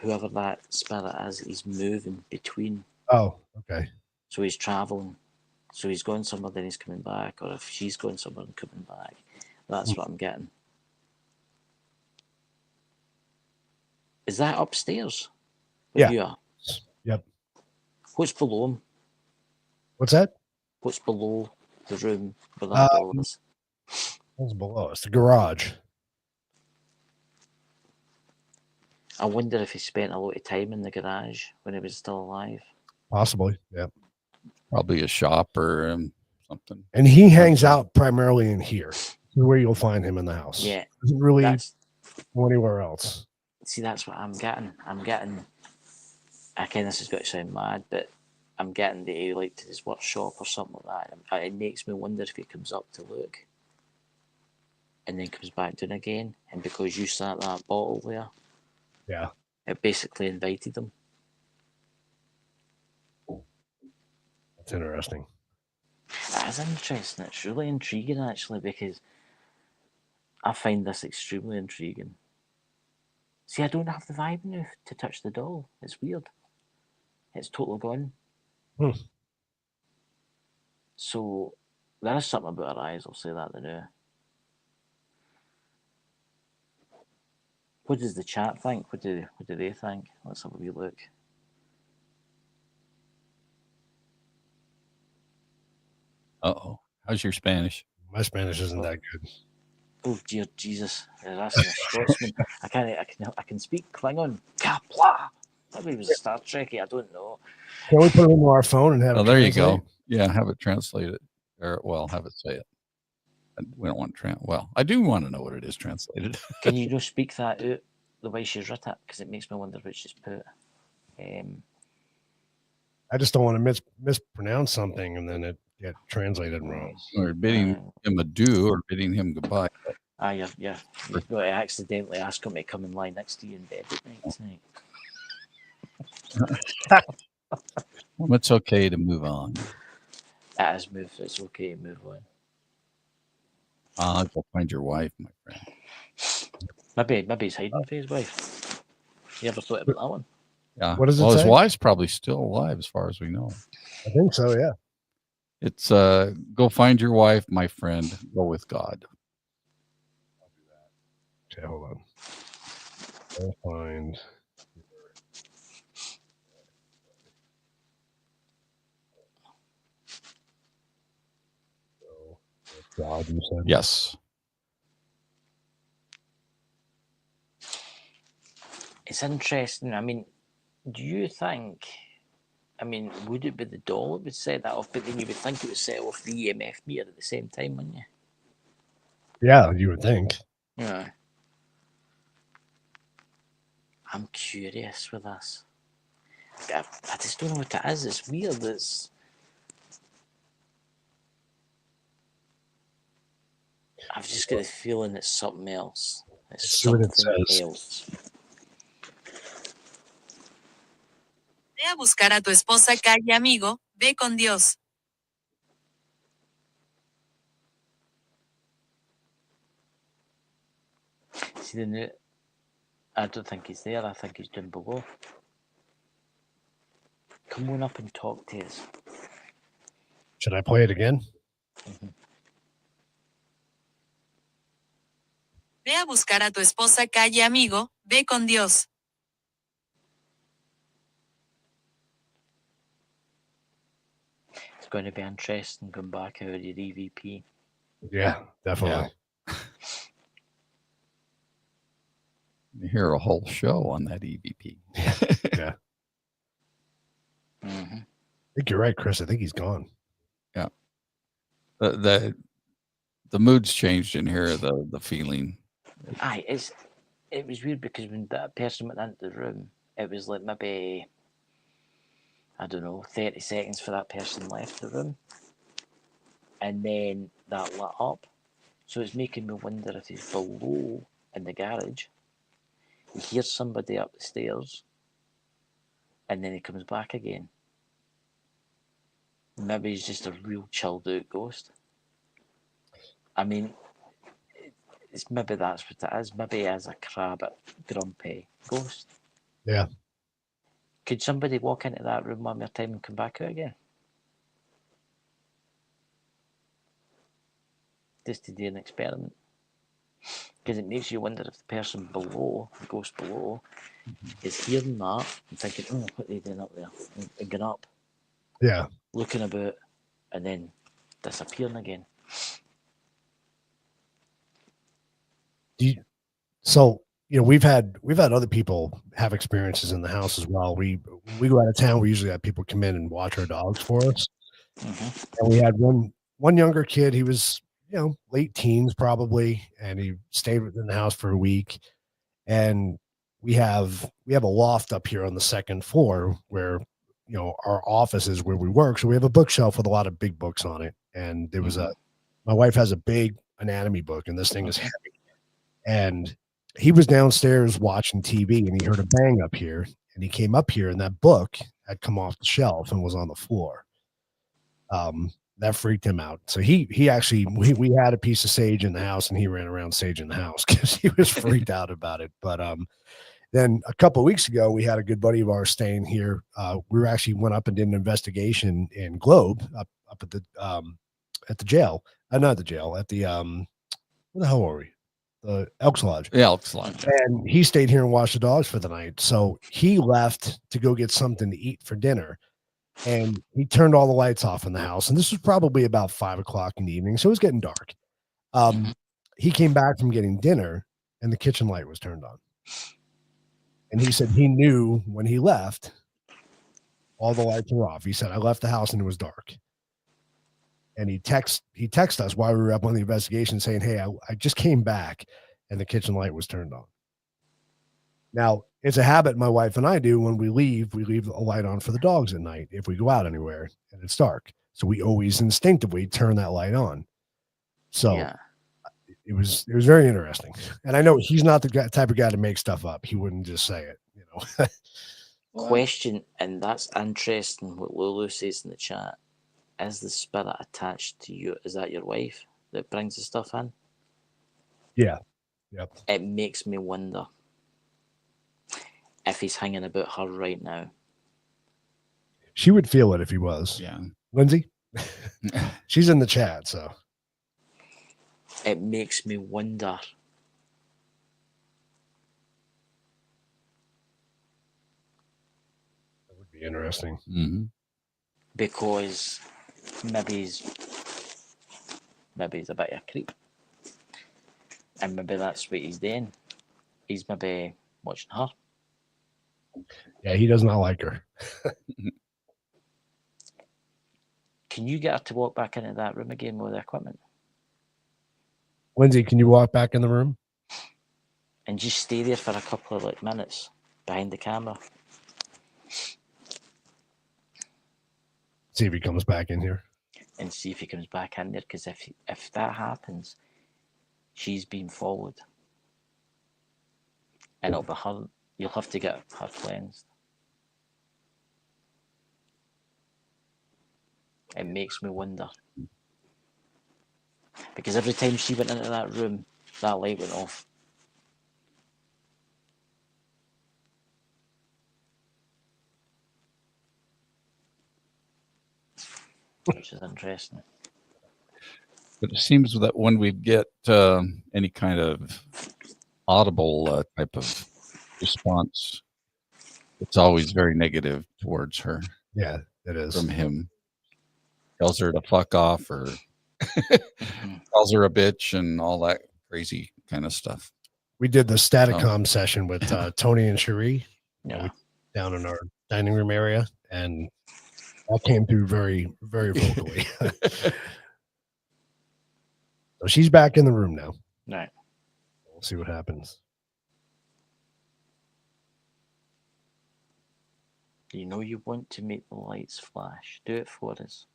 whoever that spirit is, he's moving between. Oh, okay. So he's traveling. So he's going somewhere, then he's coming back, or if she's going somewhere and coming back. That's what I'm getting. Is that upstairs? Yeah. You are? Yep. What's below him? What's that? What's below the room where that doll is? What's below us? The garage. I wonder if he spent a lot of time in the garage when he was still alive. Possibly. Yeah. Probably a shop or something. And he hangs out primarily in here. This is where you'll find him in the house. Yeah, Doesn't really that's go anywhere else. see, that's what I'm getting. Again, this has got to sound mad, but I'm getting that he liked his workshop or something like that. It makes me wonder if he comes up to look and then comes back down again. And because you sat that bottle there, Yeah. it basically invited him. That's interesting. That's interesting. It's really intriguing, actually, because I find this extremely intriguing. See, I don't have the vibe now to touch the doll. It's weird. It's totally gone. So there is something about her eyes. I'll say that now. What does the chat think? What do they think? Let's have a wee look. Uh-oh. How's your Spanish? My Spanish isn't that good. Oh dear Jesus! You're asking a Scotsman. I can speak Klingon. Kapla. Maybe it was Star Trekky. I don't know. Can we put it into our phone and have it There you translate? go. Yeah, have it translated. Or, well, have it say it. We don't want to well, I do want to know what it is translated. Can you just speak that out the way she's written it? Because it makes me wonder what she's put. I just don't want to mispronounce something and then it get translated wrong. Or bidding him adieu or bidding him goodbye. You've got to accidentally ask him to come and lie next to you in bed at night tonight. Well, it's okay to move on. It's okay to move on. Go find your wife, my friend. Maybe he's hiding for his wife. You ever thought about that one? Yeah. What does it his say? wife's probably still alive, as far as we know. I think so, yeah. It's go find your wife, my friend. Go with God. Okay, hold on. Go find. God, you said? Yes. It's interesting. I mean, do you think? I mean, would it be the doll that would set that off? But then you would think it would set off the EMF meter at the same time, wouldn't you? Yeah, you would think. Yeah. I'm curious with this. I just don't know what it is. It's weird. I've just got the feeling it's something else. It's See what it something says. else. Ve a buscar a tu esposa, calle amigo, ve con Dios. See the new. I don't think he's there. I think he's down below. Come on up and talk to us. Should I play it again? Ve a buscar a tu esposa, calle amigo, ve con Dios. It's going to be interesting going back out of your EVP. Yeah, definitely. You hear a whole show on that EVP. Yeah. Mm-hmm. I think you're right, Chris. I think he's gone. Yeah. The mood's changed in here, the feeling. It was weird because when that person went into the room, it was like maybe, I don't know, 30 seconds for that person left the room. And then that lit up. So it's making me wonder if he's below in the garage. He hears somebody up the stairs. And then he comes back again. Maybe he's just a real chilled out ghost. I mean, maybe that's what it is. Maybe he is a crabby, grumpy ghost. Yeah. Could somebody walk into that room one more time and come back out again? Just to do an experiment. Because it makes you wonder if the person below, the ghost below, is hearing that and thinking, oh, what are they doing up there? And going up. Yeah. Looking about and then disappearing again. So we've had other people have experiences in the house as well. We go out of town. We usually have people come in and watch our dogs for us. And we had one younger kid. He was late teens probably, and he stayed in the house for a week. And we have a loft up here on the second floor where our office is where we work. So we have a bookshelf with a lot of big books on it. And there was my wife has a big anatomy book, and this thing is heavy. And he was downstairs watching TV, and he heard a bang up here, and he came up here, and that book had come off the shelf and was on the floor. That freaked him out. So he actually we had a piece of sage in the house, and he ran around saging the house because he was freaked out about it. But then a couple of weeks ago, we had a good buddy of ours staying here. We actually went up and did an investigation in Globe up at the jail. Not the jail, at the where the hell were we? The Elks Lodge. Yeah, Elks Lodge. And he stayed here and watched the dogs for the night. So he left to go get something to eat for dinner. And he turned all the lights off in the house. And this was probably about 5 o'clock in the evening. So it was getting dark. He came back from getting dinner, and the kitchen light was turned on. And he said he knew when he left, all the lights were off. He said, I left the house and it was dark. And he texted us while we were up on the investigation saying, hey, I just came back and the kitchen light was turned on. Now, it's a habit my wife and I do when we leave a light on for the dogs at night if we go out anywhere and it's dark. So we always instinctively turn that light on. So it was very interesting. And I know he's not the type of guy to make stuff up. He wouldn't just say it, Question, and that's interesting what Lulu says in the chat. Is the spirit attached to you? Is that your wife that brings the stuff in? Yeah. Yep. It makes me wonder if he's hanging about her right now. She would feel it if he was. Yeah. Lindsay? She's in the chat, so. It makes me wonder. That would be interesting. Mm-hmm. Because maybe he's a bit of a creep. And maybe that's what he's doing. He's maybe watching her. Yeah, he does not like her. Can you get her to walk back into that room again with the equipment? Lindsay, can you walk back in the room? And just stay there for a couple of minutes behind the camera. See if he comes back in here. And see if he comes back in there. Because if that happens, she's being followed. And it'll be her. You'll have to get her cleansed. It makes me wonder. Because every time she went into that room, that light went off. Which is interesting. But it seems that when we get any kind of audible type of response, it's always very negative towards her. Yeah, it is. From him. Tells her to fuck off or calls her a bitch and all that crazy kind of stuff. We did the Staticom session with Tony and Cherie down in our dining room area, and that came through very, very vocally. So she's back in the room now. Right. We'll see what happens. You know you want to make the lights flash. Do it for us.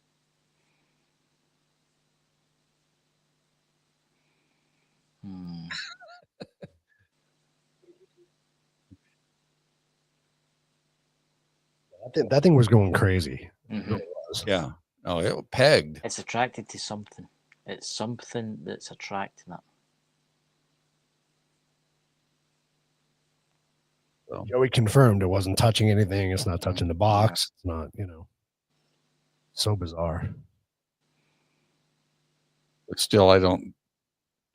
That thing was going crazy. Mm-hmm. It was. Yeah. Oh, it was pegged. It's attracted to something. It's something that's attracting it. So, Joey confirmed it wasn't touching anything. It's not touching the box. It's not, so bizarre. But still, I don't.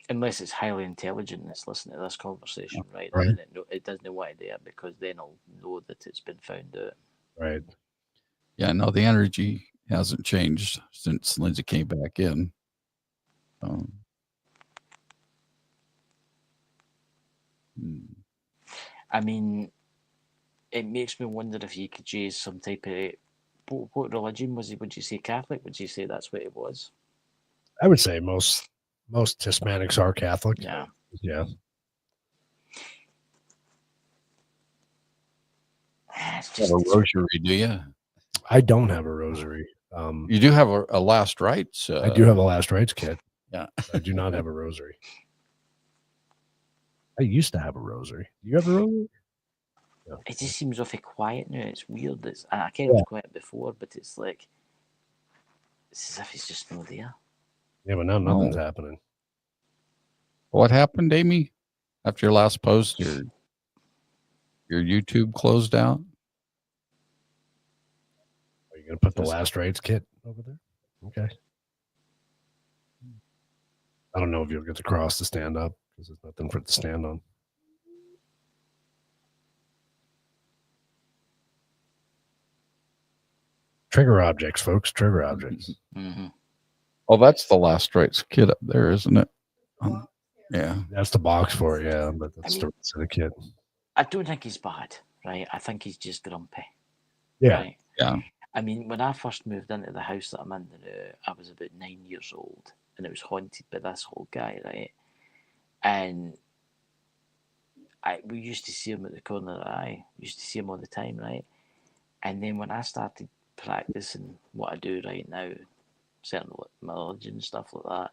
Unless it's highly intelligent and it's listening to this conversation, right? Right. Then it doesn't want to do it because then it'll know that it's been found out. Right. Yeah, no, the energy hasn't changed since Lindsay came back in. I mean, it makes me wonder if you could use some type of what religion was he? Would you say Catholic? Would you say that's what it was? I would say most Hispanics are Catholic. Yeah. Yeah. It's You have just a rosary, do you? I don't have a rosary. You do have a last rites. I do have a last rites kit. Yeah. I do not have a rosary. I used to have a rosary. Do you have a rosary? No. it just seems awfully quiet now. It's weird. I kind of was quiet before, but it's like it's as if it's just not there. Yeah, but now nothing's Oh. happening. What happened, Amy? After your last post, your YouTube closed out. Are you going to put the last rites kit over there? Okay. I don't know if you'll get the cross to stand up because there's nothing for it to stand on. Trigger objects, folks. Trigger objects. Mm-hmm. Oh, that's the last rites kit up there, isn't it? Yeah. That's the box for it, yeah, but that's the rest of the kit. I don't think he's bad, right? I think he's just grumpy. Yeah. Right? Yeah. I mean, when I first moved into the house that I'm in, I was about 9 years old, and it was haunted by this whole guy, right? And we used to see him at the corner of the eye. We used to see him all the time, right? And then when I started practicing what I do right now, certain religion and stuff like that,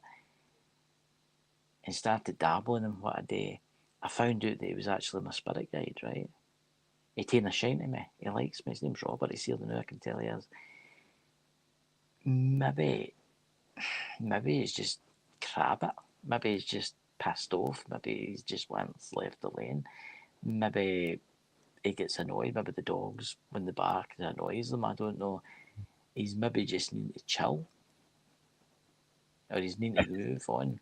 and started dabbling in what I do, I found out that he was actually my spirit guide, right? He taken a shine to me. He likes me. His name's Robert. He's here now. I can tell he is. Maybe he's just crab it. Maybe he's just pissed off. Maybe he's just once left alone. Maybe he gets annoyed. Maybe the dogs, when they bark, it annoys them. I don't know. He's maybe just needing to chill. Or he's needing to move on.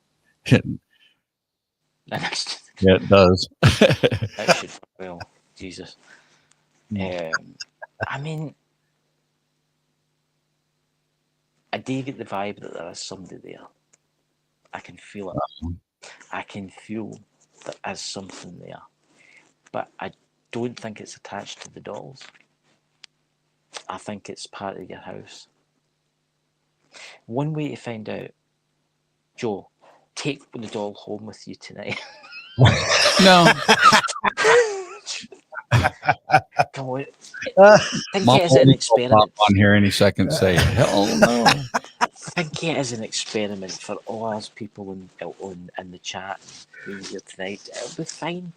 Yeah, it does. That should, well, Jesus. I mean, I do get the vibe that there is somebody there. I can feel it. I can feel that there's something there. But I don't think it's attached to the dolls. I think it's part of your house. One way to find out, Joe, take the doll home with you tonight. No. Come on. Think it as an experiment. On here any second, say hell no. Think it as an experiment for all us people in the chat being here tonight. It'll be fine.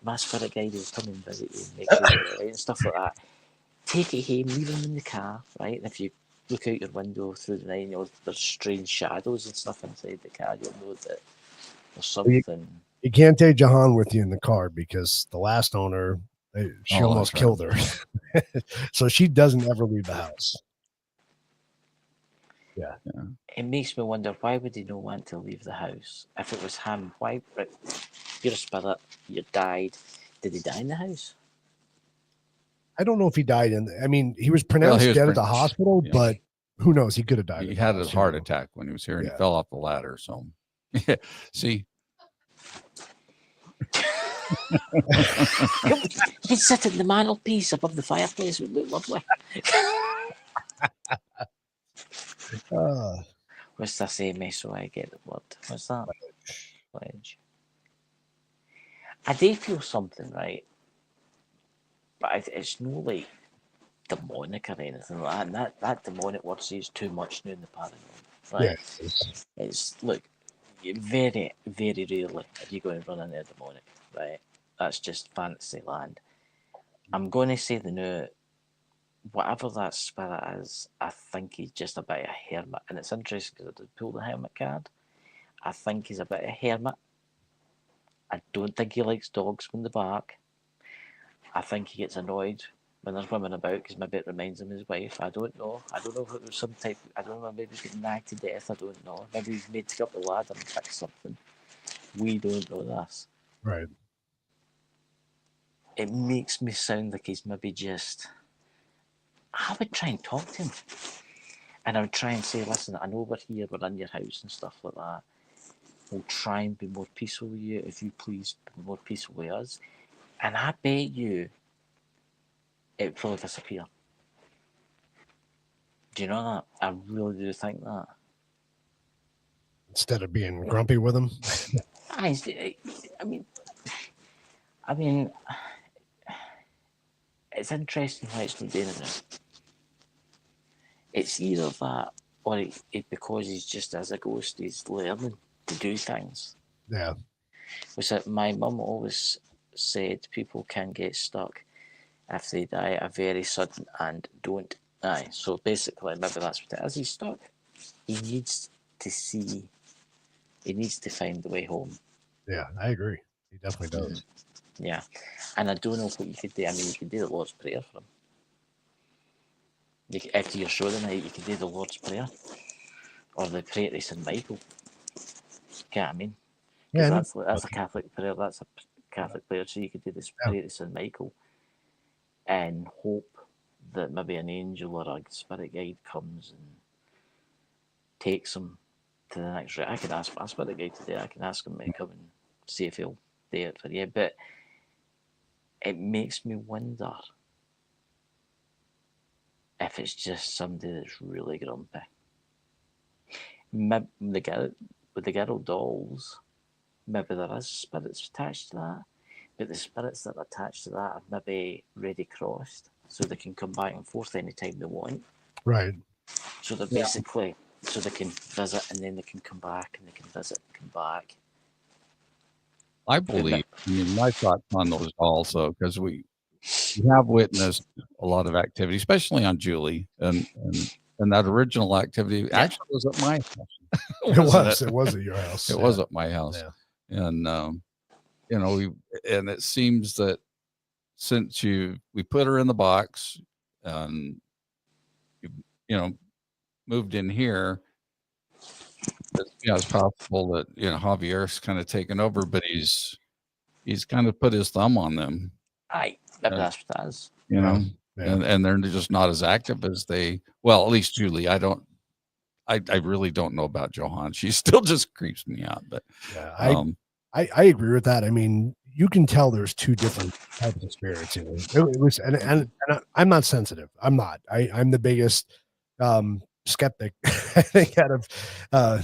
My spirit guide will come and visit you and make sure you're all right and stuff like that. Take it home, leave them in the car, right? And if you look out your window through the night, there's strange shadows and stuff inside the car, you'll know that there's something. You can't take Jahan with you in the car because the last owner, she almost killed her. So she doesn't ever leave the house. Yeah. It makes me wonder, why would he not want to leave the house? If it was him, why? Right, you're a spirit, you died. Did he die in the house? I don't know if he died he was pronounced dead at the hospital, but who knows? He could have died. He had a heart attack when he was here and he fell off the ladder. So, see. You can sit at the mantelpiece above the fireplace. It would look lovely. What's that say, me? So I get the word. What's that? Pledge. I do feel something, right? But it's no like demonic or anything like that. And that demonic word says too much now in the paranormal, right? Yeah, it's look, very, very rarely are you going to run into a demonic, right? That's just fantasy land. I'm going to say the now, whatever that spirit is, I think he's just a bit of a hermit. And it's interesting because I did pull the hermit card. I think he's a bit of a hermit. I don't think he likes dogs when they bark. I think he gets annoyed when there's women about because maybe it reminds him of his wife. I don't know. I don't know if it was some type. I don't know. Maybe he's getting nagged to death. I don't know. Maybe he's made to go up the ladder and fix something. We don't know this. Right. It makes me sound like he's maybe just. I would try and talk to him. And I would try and say, listen, I know we're here, we're in your house and stuff like that. We'll try and be more peaceful with you. If you please be more peaceful with us. And I bet you it probably disappear. Do you know that? I really do think that. Instead of being grumpy with him. I mean, it's interesting why it's not doing it now. It's either that, or it because he's just as a ghost, he's learning to do things. Yeah. Which my mum always said people can get stuck if they die a very sudden and don't die. So basically, maybe that's what it is. He's stuck. He needs to see. He needs to find the way home. Yeah, I agree. He definitely does. Yeah, and I don't know what you could do. I mean, you could do the Lord's Prayer for him. After your show tonight, you could do the Lord's Prayer or the prayer to St. Michael. Get what I mean? Because that's a Catholic prayer. That's a Catholic prayer. So you could do this prayer to St. Michael and hope that maybe an angel or a spirit guide comes and takes him to the next route. I could ask my spirit guide today. I can ask him to come and see if he'll do it for you. But it makes me wonder if it's just somebody that's really grumpy. Maybe with the girl dolls, maybe there is spirits attached to that, but the spirits that are attached to that are maybe ready crossed, so they can come back and forth anytime they want. Right. So they're basically, so they can visit and then they can come back and they can visit and come back. I believe, I mean, my thoughts on those also, because we have witnessed a lot of activity, especially on Julie, and that original activity actually was at my house. It was at your house. It was at my house. Yeah. And you know, and it seems that since we put her in the box and you know moved in here, it's possible that Javier's kind of taken over, but he's kind of put his thumb on them. Aye, that's what that is. You know, and they're just not as active as at least Julie. I really don't know about Johan. She still just creeps me out. But I agree with that. I mean, you can tell there's two different types of spirits. It was, and I'm not sensitive. I'm not. I'm the biggest skeptic I think out of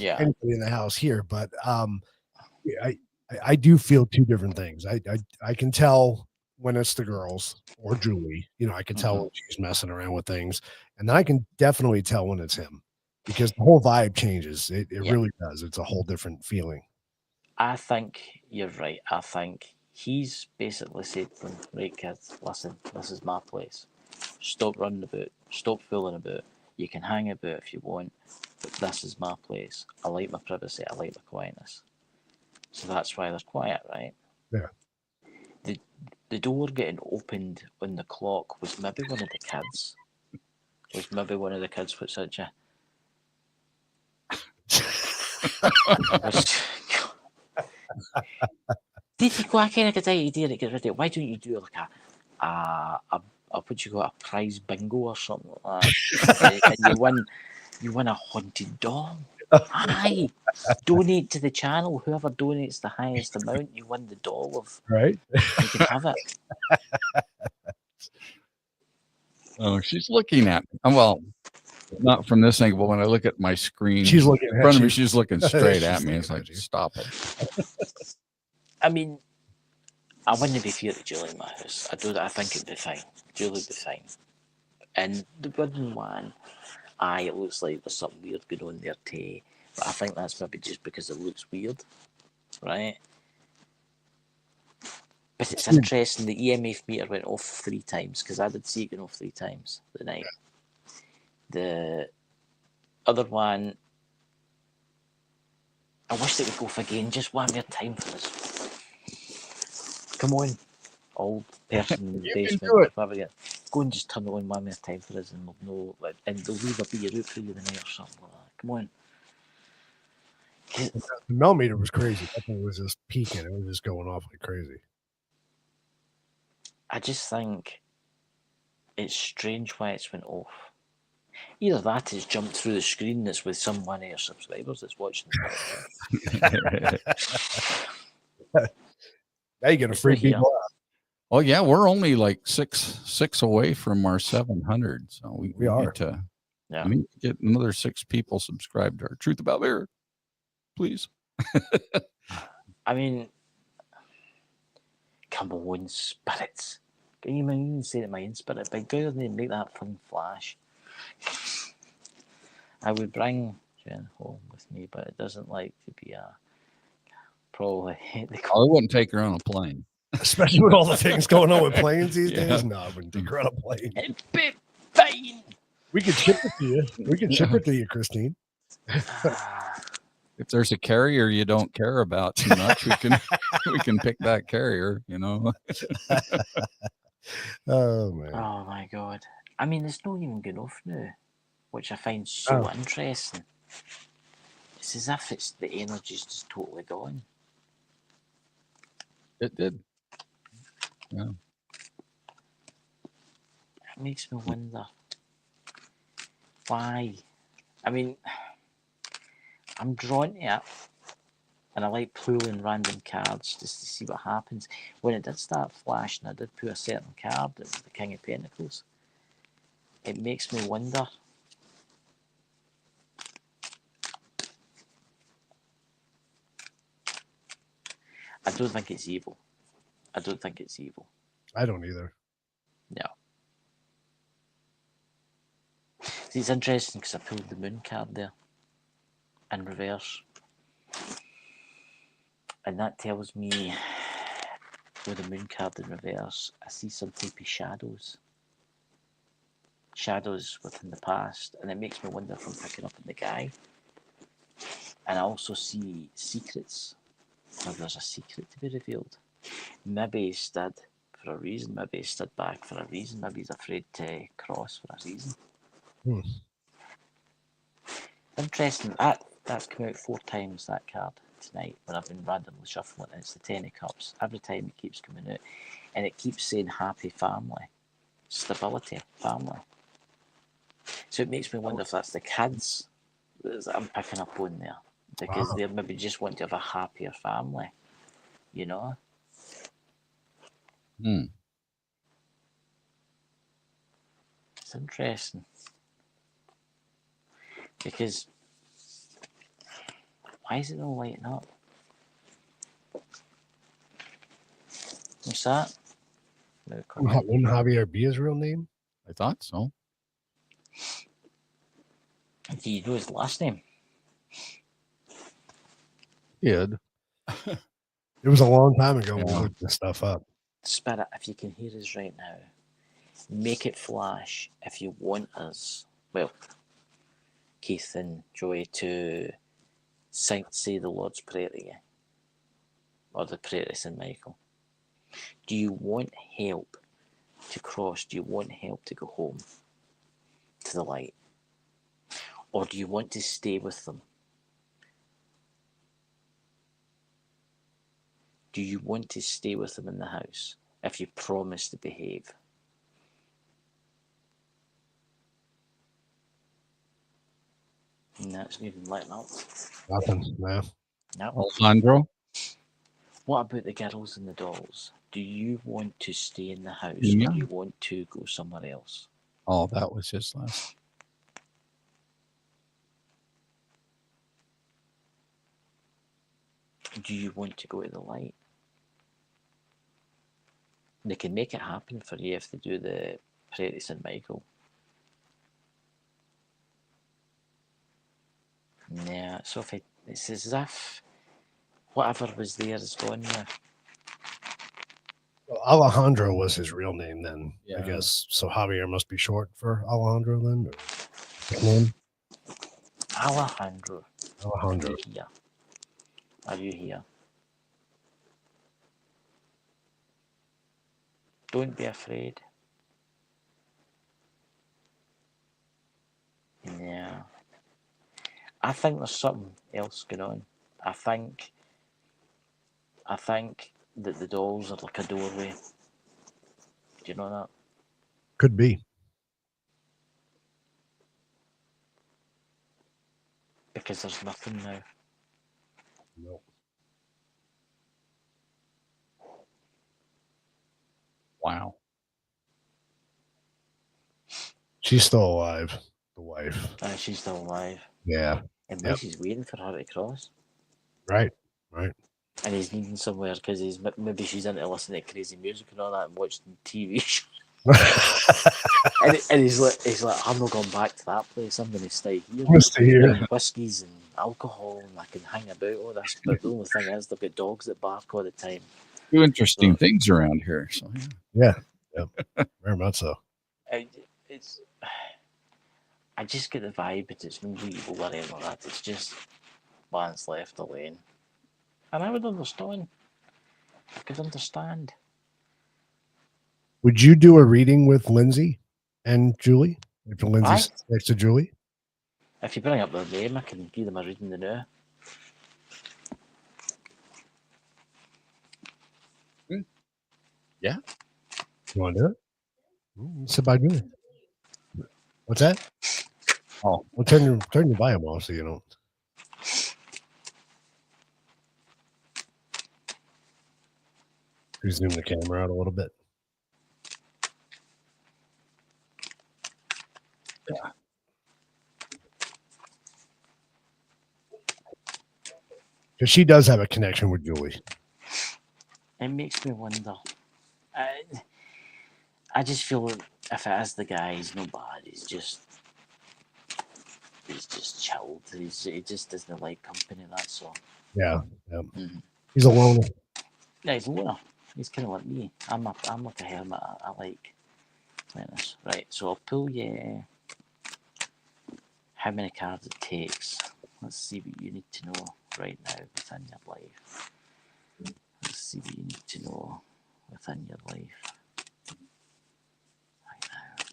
anybody in the house here. But I do feel two different things. I can tell when it's the girls or Julie. I can tell when she's messing around with things, and then I can definitely tell when it's him, because the whole vibe changes. It really does. It's a whole different feeling. I think you're right. I think he's basically said to them, right, kids, listen, this is my place. Stop running about. Stop fooling about. You can hang about if you want, but this is my place. I like my privacy. I like my quietness. So that's why they're quiet, right? Yeah. The door getting opened on the clock was maybe one of the kids. What said you? Did you go? I kind of get idea to get rid of it. Why don't you do like a what you got, a prize bingo or something like that? And you win a haunted doll. Aye, donate to the channel. Whoever donates the highest amount, you win the doll of. Right. You can have it. Oh, she's looking at me. Well, not from this angle, but when I look at my screen, she's looking in front of me. She's looking straight at me. It's like, stop it. I mean, I wouldn't be feared of Julie in my house. I think it'd be fine. Julie would be fine. And the wooden one, it looks like there's something weird going on there too. But I think that's maybe just because it looks weird, right? But it's interesting, the EMF meter went off 3 times, because I did see it going off 3 times the night. The other one, I wish it would go off again, just one more time for us. Come on, old person in the basement. Go and just turn it on one more time for us, and we'll know, and they'll leave a beer out for you the night or something like that. Come on. The millimeter was crazy. That thing was just peaking. It was just going off like crazy. I just think it's strange why it's went off. Either that has jumped through the screen that's with some one of your subscribers that's watching the Now you get a free people out. Oh yeah, we're only like six away from our 700. So we are. need to Yeah. we need to get another 6 people subscribed to our Truth About Beer, please. I mean, come on, spirits. Can you even say that my own spirit? By God, they make that thing flash. I would bring Jen home with me, but it doesn't like to be a probably. I wouldn't take her on a plane. Especially with all the things going on with planes these Yeah. days. No, I wouldn't take her on a plane. It'd be fine. We could ship it to you. We could ship it to you, Christine. If there's a carrier you don't care about too much, we can pick that carrier, you know. Oh man. Oh my God. I mean, it's not even good enough now, which I find so Oh. interesting. It's as if it's the energy's just totally gone. It did. Yeah. It makes me wonder why. I mean, I'm drawn to it, and I like pulling random cards just to see what happens. When it did start flashing, I did pull a certain card. It was the King of Pentacles. It makes me wonder. I don't think it's evil. I don't think it's evil. I don't either. No. See, it's interesting because I pulled the Moon card there in reverse. And that tells me, with the Moon card in reverse, I see some type of shadows. Shadows within the past. And it makes me wonder if I'm picking up on the guy. And I also see secrets. Or there's a secret to be revealed. Maybe he stood for a reason. Maybe he stood back for a reason. Maybe he's afraid to cross for a reason. Interesting. That's come out 4 times, that card, tonight, when I've been randomly shuffling. And it's the Ten of Cups. Every time it keeps coming out. And it keeps saying happy family. Stability, family. So it makes me wonder if that's the kids that I'm picking up on there. Because they maybe just want to have a happier family. You know? It's interesting. Because why is it not lighting up? What's that? Wouldn't Javier be his real name? I thought so. Do you know his last name? Did. It was a long time ago when we Yeah. looked this stuff up. Spirit, if you can hear us right now, make it flash if you want us, well, Keith and Joey, to say the Lord's Prayer to you, or the prayer to St. Michael. Do you want help to cross? Do you want help to go home to the light? Or do you want to stay with them? Do you want to stay with them in the house if you promise to behave? No, it's not even lighting up. Nothing. No. No. Alejandro? What about the girls and the dolls? Do you want to stay in the house, Yeah. or do you want to go somewhere else? Oh, that was his last. Do you want to go to the light? They can make it happen for you if they do the prayer to St. Michael. Yeah, Sophie, it's as if whatever was there is gone now. Well, Alejandro was his real name then, I Yeah. guess. So Javier must be short for Alejandro then? Or his name? Alejandro, Alejandro. are you here? Are you here? Don't be afraid. Yeah. I think there's something else going on. I think that the dolls are like a doorway. Do you know that? Could be. Because there's nothing now. No. Wow. She's still alive. The wife. She's still alive. Yeah. And Yep. he's waiting for her to cross. Right. And he's needing somewhere because maybe she's into listening to crazy music and all that and watching TV shows. and he's like, I'm not going back to that place. I'm going to stay here. I'm gonna stay here. There's whiskies and alcohol, and I can hang about all this. But the only thing is, they've got dogs that bark all the time. Do interesting things around here. So Yeah. Very much so. It's. I just get the vibe that it's no evil or anything like that. It's just Lance left alone. And I would understand. I could understand. Would you do a reading with Lindsay and Julie? If Lindsay Aye. sits next to Julie? If you bring up their name, I can give them a reading now. Yeah. You want to do it? Sit by Julie. What's that? Oh, well, turn your volume off so you don't. Zoom the camera out a little bit. Yeah. Because she does have a connection with Julie. It makes me wonder. I just feel that if it is the guy, he's not bad. He's just chilled. He just doesn't like company. That's all. Yeah. Mm-hmm. He's a loner. Yeah, he's a loner. He's kind of like me. I'm like a hermit. I like this. Right. So I'll pull you how many cards it takes. Let's see what you need to know right now within your life. Let's see what you need to know within your life right now.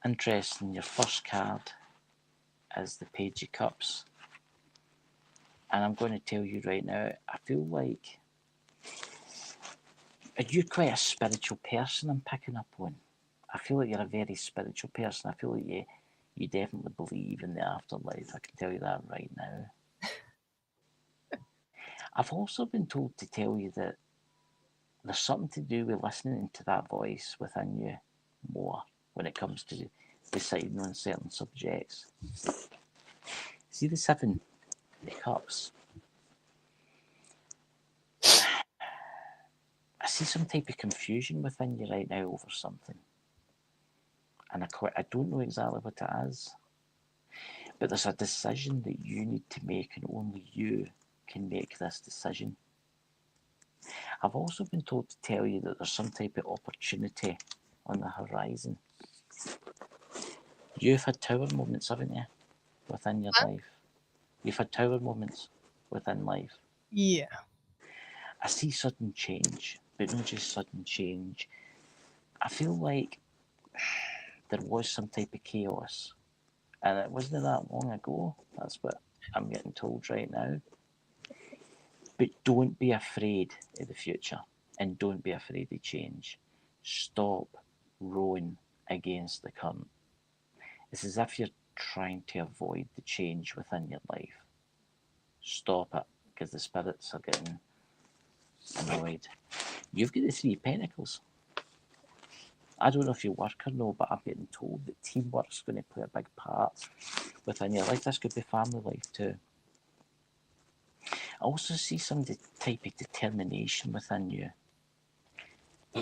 Interesting, your first card is the Page of Cups. And I'm going to tell you right now, I feel like you're quite a spiritual person I'm picking up on. I feel like you're a very spiritual person. I feel like you definitely believe in the afterlife. I can tell you that right now. I've also been told to tell you that there's something to do with listening to that voice within you more when it comes to deciding on certain subjects. See the 7 cups? I see some type of confusion within you right now over something. And I don't know exactly what it is. But there's a decision that you need to make, and only you can make this decision. I've also been told to tell you that there's some type of opportunity on the horizon. You've had tower moments, haven't you, within your life? You've had tower moments within life. Yeah. I see sudden change, but not just sudden change. I feel like there was some type of chaos, and it wasn't that long ago. That's what I'm getting told right now. But don't be afraid of the future, and don't be afraid of change. Stop rowing against the current. It's as if you're trying to avoid the change within your life. Stop it, because the spirits are getting annoyed. You've got the 3 Pentacles. I don't know if you work or no, but I'm getting told that teamwork's going to play a big part within your life. This could be family life too. I also see some type of determination within you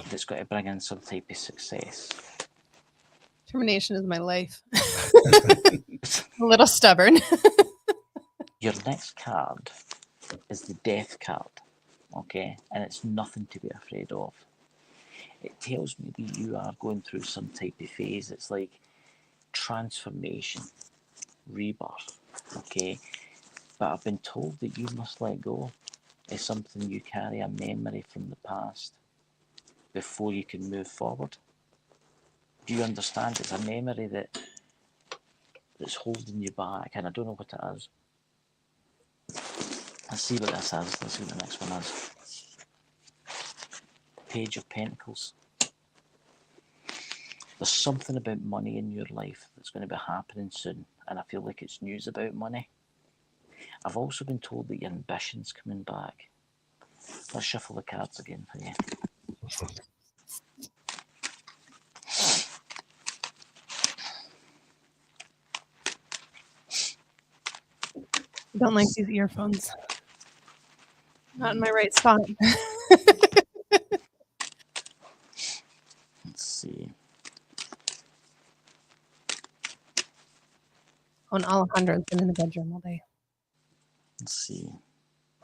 that's got to bring in some type of success. Determination is my life. A little stubborn. Your next card is the Death card, okay? And it's nothing to be afraid of. It tells me that you are going through some type of phase. It's like transformation, rebirth, okay? But I've been told that you must let go of something you carry, a memory from the past, before you can move forward. Do you understand? It's a memory that's holding you back, and I don't know what it is. Let's see what this is. Let's see what the next one is. Page of Pentacles. There's something about money in your life that's going to be happening soon, and I feel like it's news about money. I've also been told that your ambition's coming back. Let's shuffle the cards again for you. I don't like these earphones. Not in my right spot. Let's see. Oh, and Alejandro's been in the bedroom all day. Let's see.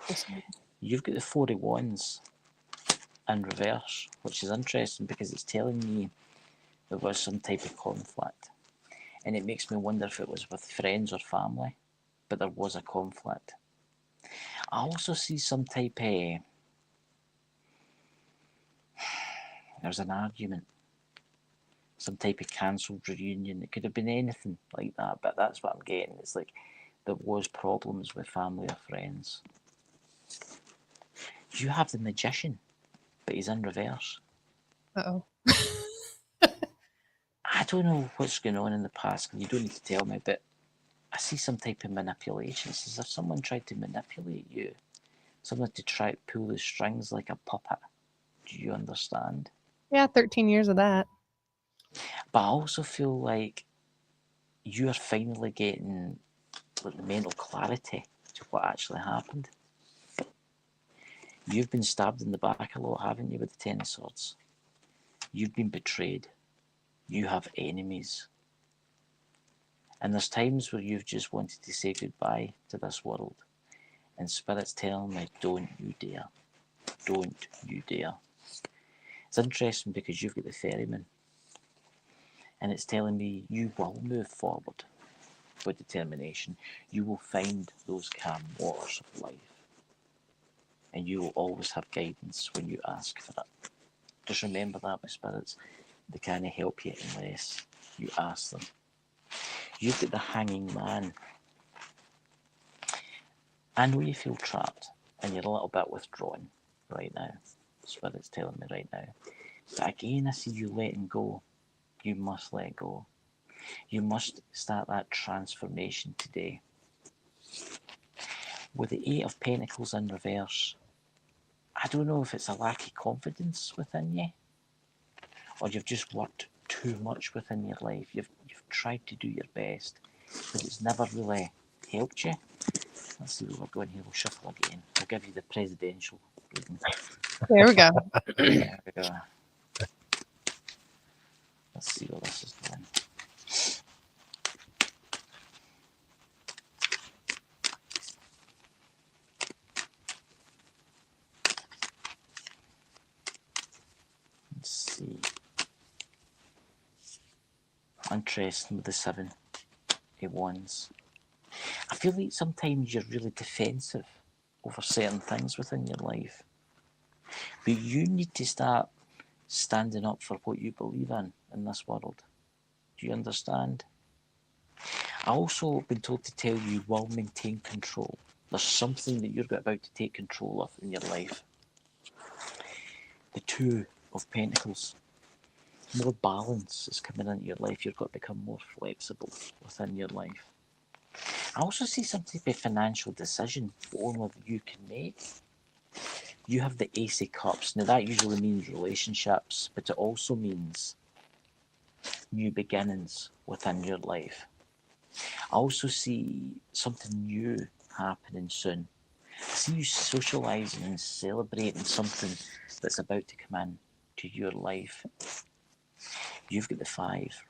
Just me. You've got the Four of Wands in reverse, which is interesting because it's telling me there was some type of conflict. And it makes me wonder if it was with friends or family, but there was a conflict. I also see some type of... There's an argument. Some type of cancelled reunion. It could have been anything like that, but that's what I'm getting. It's like there was problems with family or friends. You have the Magician, but he's in reverse. Uh-oh. I don't know what's going on in the past, and you don't need to tell me, but I see some type of manipulation. It's as if someone tried to manipulate you. Someone to try to pull the strings like a puppet. Do you understand? Yeah, 13 years of that. But I also feel like you are finally getting like mental clarity to what actually happened. You've been stabbed in the back a lot, haven't you, with the Ten of Swords? You've been betrayed. You have enemies. And there's times where you've just wanted to say goodbye to this world. And Spirit's telling me, don't you dare. Don't you dare. It's interesting because you've got the Ferryman. And it's telling me you will move forward with determination. You will find those calm waters of life. And you will always have guidance when you ask for it. Just remember that, my spirits. They can't help you unless you ask them. You've got the Hanging Man. I know you feel trapped and you're a little bit withdrawn right now. Spirit's telling me right now. But again, I see you letting go. You must let go. You must start that transformation today. With the Eight of Pentacles in reverse, I don't know if it's a lack of confidence within you, or you've just worked too much within your life. You've tried to do your best, but it's never really helped you. Let's see where we're going here. We'll shuffle again. I'll give you the presidential reading. There we go. There we go. Let's see what this is doing. Let's see. Interesting with the Seven of Wands. I feel like sometimes you're really defensive over certain things within your life. But you need to start standing up for what you believe in this world. Do you understand? I also been told to tell you will maintain control. There's something that you're about to take control of in your life. The Two of Pentacles. More balance is coming into your life. You've got to become more flexible within your life. I also see some type of financial decision that only you can make. You have the Ace of Cups. Now that usually means relationships, but it also means new beginnings within your life. I also see something new happening soon. I see you socialising and celebrating something that's about to come in to your life. You've got the Five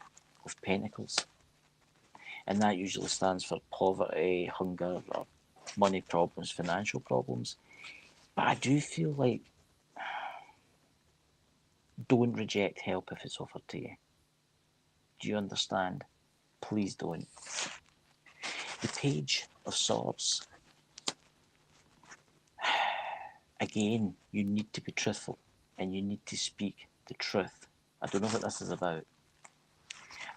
of Pentacles. And that usually stands for poverty, hunger, or money problems, financial problems. But I do feel like don't reject help if it's offered to you. Do you understand? Please don't. The Page of Swords. Again, you need to be truthful and you need to speak the truth. I don't know what this is about.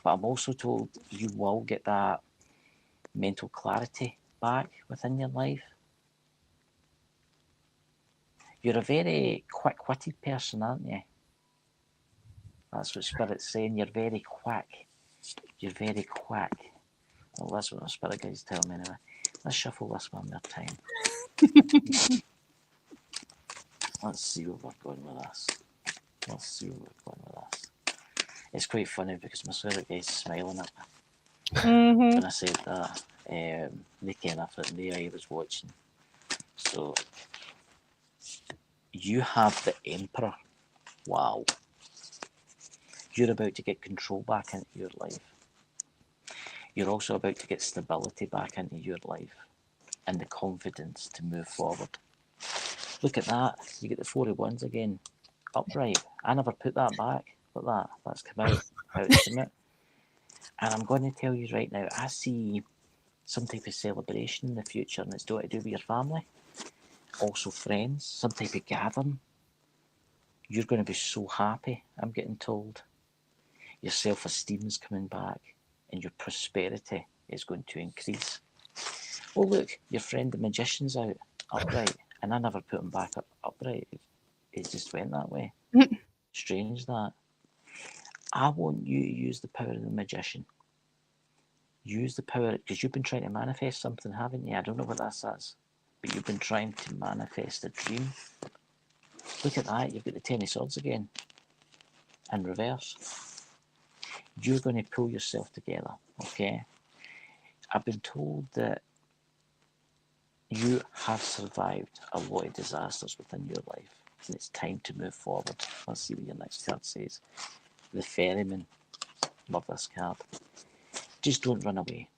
But I'm also told you will get that mental clarity back within your life. You're a very quick-witted person, aren't you? That's what Spirit's saying. You're very quick. You're very quick. Well, that's what my spirit guides tell me anyway. Let's shuffle this one more time. Let's see where we're going with this. It's quite funny because my spirit guide's smiling at me when I said that. They kind of thought I was watching. So, you have the Emperor. Wow. You're about to get control back into your life. You're also about to get stability back into your life and the confidence to move forward. Look at that. You get the 4 of Wands again. Upright. I never put that back. Look at that. That's come out. How it's come out. And I'm going to tell you right now, I see some type of celebration in the future, and it's got to do with your family. Also friends, some type of gathering. You're going to be so happy, I'm getting told. Your self-esteem is coming back, and your prosperity is going to increase. Oh look, your friend the magician's out, upright, and I never put him back upright. It just went that way. Strange that. I want you to use the power of the magician. Use the power, because you've been trying to manifest something, haven't you? I don't know what that is, but you've been trying to manifest a dream. Look at that, you've got the 10 of Swords again, in reverse. You're going to pull yourself together, okay? I've been told that you have survived a lot of disasters within your life, and it's time to move forward. Let's see what your next card says. The Ferryman. Love this card. Just don't run away.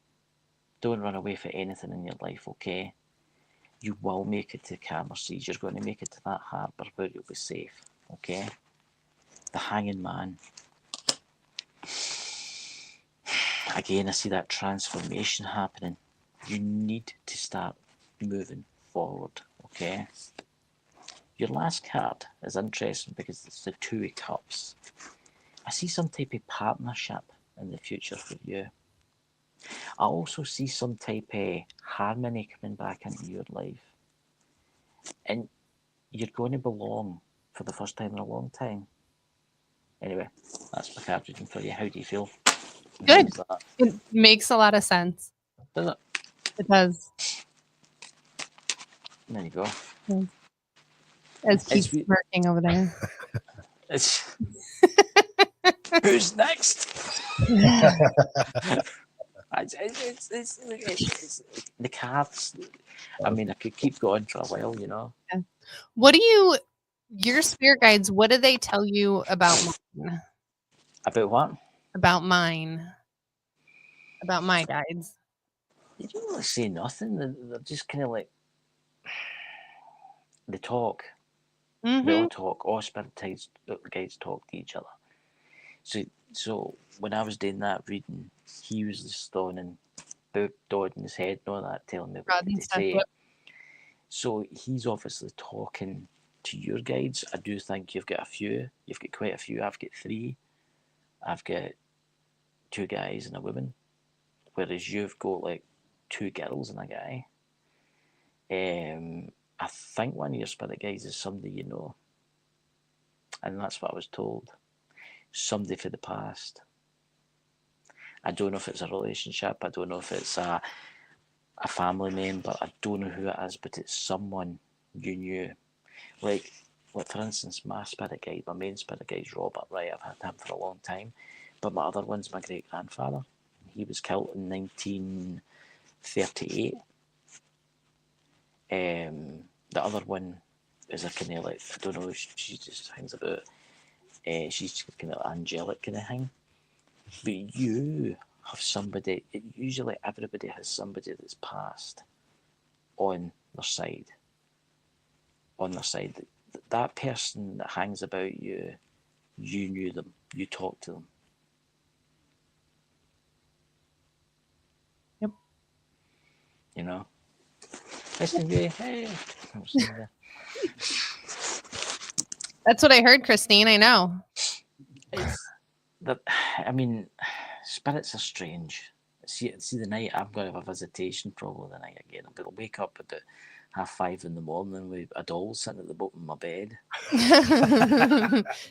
Don't run away for anything in your life, okay? You will make it to calmer seas. You're going to make it to that harbour where you'll be safe, okay? The Hanging Man. Again, I see that transformation happening. You need to start moving forward, okay? Your last card is interesting because it's the 2 of Cups. I see some type of partnership in the future for you. I also see some type of harmony coming back into your life. And you're going to belong for the first time in a long time. Anyway, that's my card reading for you. How do you feel? Good. It makes a lot of sense. Does it? It does. There you go. As Keith's working over there. It's who's next? It's the cards. I mean, I could keep going for a while, you know. Yeah. What do your spirit guides, what do they tell you about mine? About what? About mine. About my guides. They don't really say nothing. They're just kind of like, they talk. They all talk. All spirit guides talk to each other. So when I was doing that reading, he was just nodding his head and all that, telling me what to say. So he's obviously talking to your guides. I do think you've got a few. You've got quite a few. I've got 3. I've got 2 guys and a woman, whereas you've got like 2 girls and a guy. I think one of your spirit guides is somebody you know, and that's what I was told. Somebody for the past. I don't know if it's a relationship. I don't know if it's a family member. I don't know who it is, but it's someone you knew. Like for instance, my spirit guide, my main spirit guide is Robert, right? I've had him for a long time. But my other one's my great-grandfather. He was killed in 1938. The other one is a kind of like, I don't know, she just hangs about. She's kind of angelic kind of thing. But you have somebody, usually everybody has somebody that's passed on their side. That person that hangs about you, you knew them, you talked to them. Yep. You know? Listen, hey. That's what I heard, Christine. I know. I mean, spirits are strange. See, the night I'm going to have a visitation probably the night again. I'm going to wake up about 5 in the morning with a doll sitting at the bottom of my bed.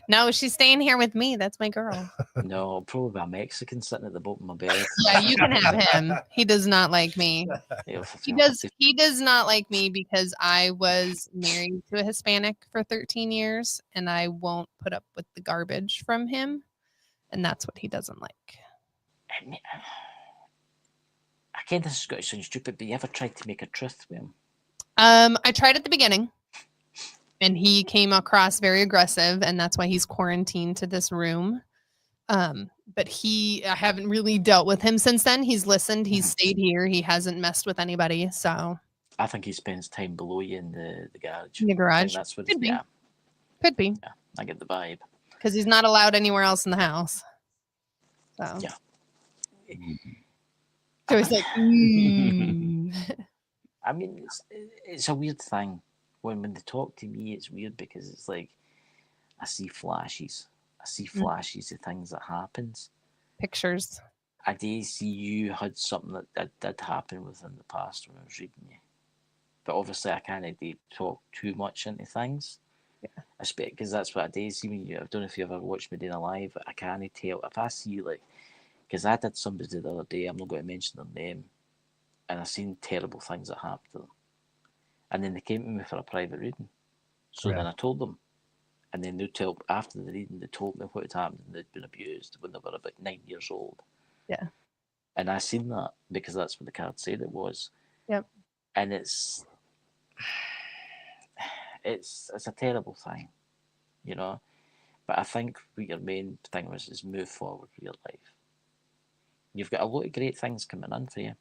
No, she's staying here with me. That's my girl. No, probably a Mexican sitting at the bottom of my bed. Yeah, you can have him. He does not like me. He does not like me because I was married to a Hispanic for 13 years and I won't put up with the garbage from him. And that's what he doesn't like. Again, this is going to sound stupid, but you ever tried to make a truth with him? I tried at the beginning and he came across very aggressive and that's why he's quarantined to this room. But I haven't really dealt with him since then. He's listened. He's stayed here. He hasn't messed with anybody. So I think he spends time below you in the garage. In the garage. That's what Could be. Yeah, could be yeah, I get the vibe. because he's not allowed anywhere else in the house. So Yeah. So he's like, I mean, it's a weird thing. When they talk to me, it's weird because it's like I see flashes. I see flashes of things that happens. Pictures. I did see you had something that did happen within the past when I was reading you. But obviously I can't talk too much into things. Yeah. Because that's what I did see when you. I don't know if you ever watched me doing a live, but I can't tell. If I see like, because I did somebody the other day, I'm not going to mention their name, and I seen terrible things that happened to them. And then they came to me for a private reading. So then I told them. And then after the reading, they told me what had happened and they'd been abused when they were about 9 years old. Yeah. And I seen that because that's what the card said it was. Yep. And it's a terrible thing, you know. But I think what your main thing was is move forward with your life. You've got a lot of great things coming in for you.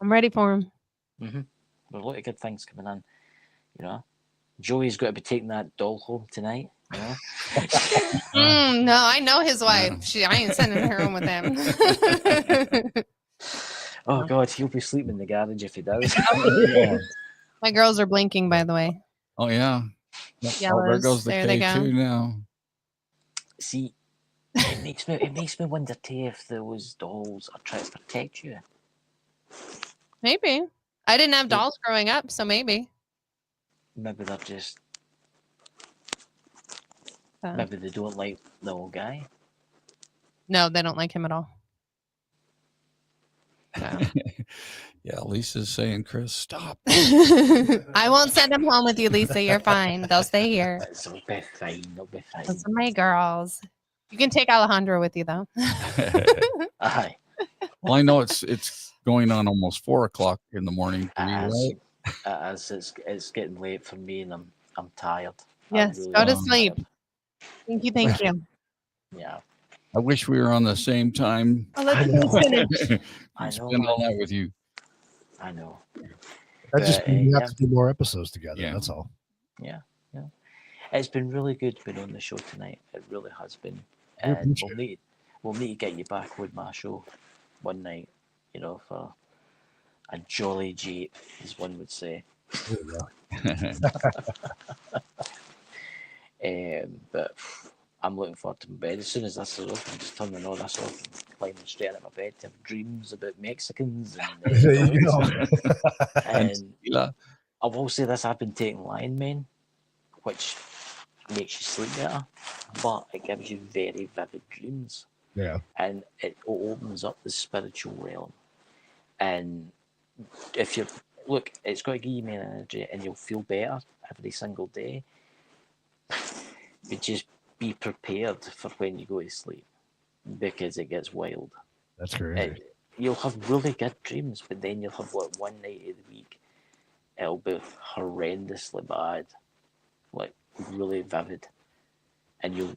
I'm ready for him. Mm-hmm. There's a lot of good things coming in, you know. Joey's got to be taking that doll home tonight, you know. No, I know his wife. I ain't sending her home with him. Oh God, he'll be sleeping in the garage if he does. My girls are blinking, by the way. Oh yeah. Yellows. There goes the There they K2 go. now. See, it makes me wonder too if those dolls are trying to protect you. Maybe. I didn't have dolls growing up, so maybe. Maybe they're just. Maybe they don't like the old guy. No, they don't like him at all. No. Yeah, Lisa's saying, Chris, stop. I won't send them home with you, Lisa. You're fine. They'll stay here. They'll be fine. They'll be fine. Those are my girls. You can take Alejandro with you, though. Aye. Well, I know it's going on almost 4:00 in the morning for you, right? It's getting late for me, and I'm tired. Yes, really go to am sleep. tired. Thank you. Yeah. I wish we were on the same time. Oh, let's finish. I know. Spend all night with you. I know. That just But, means we have to do more episodes together. Yeah. That's all. Yeah. It's been really good being on the show tonight. It really has been. We And appreciate we'll need to get you back with my show one night, you know, for a jolly jeep, as one would say. There we go. But I'm looking forward to my bed. As soon as this is off, I'm just turning all this off and climbing straight out of my bed to have dreams about Mexicans. And, There you go. and Tequila. I will say this, I've been taking Lion Mane, which makes you sleep better, but it gives you very vivid dreams. Yeah. And it opens up the spiritual realm. And if you look, it's got to give you more energy and you'll feel better every single day. But just be prepared for when you go to sleep because it gets wild. That's great. You'll have really good dreams, but then you'll have like one night of the week, it'll be horrendously bad, like really vivid, and you'll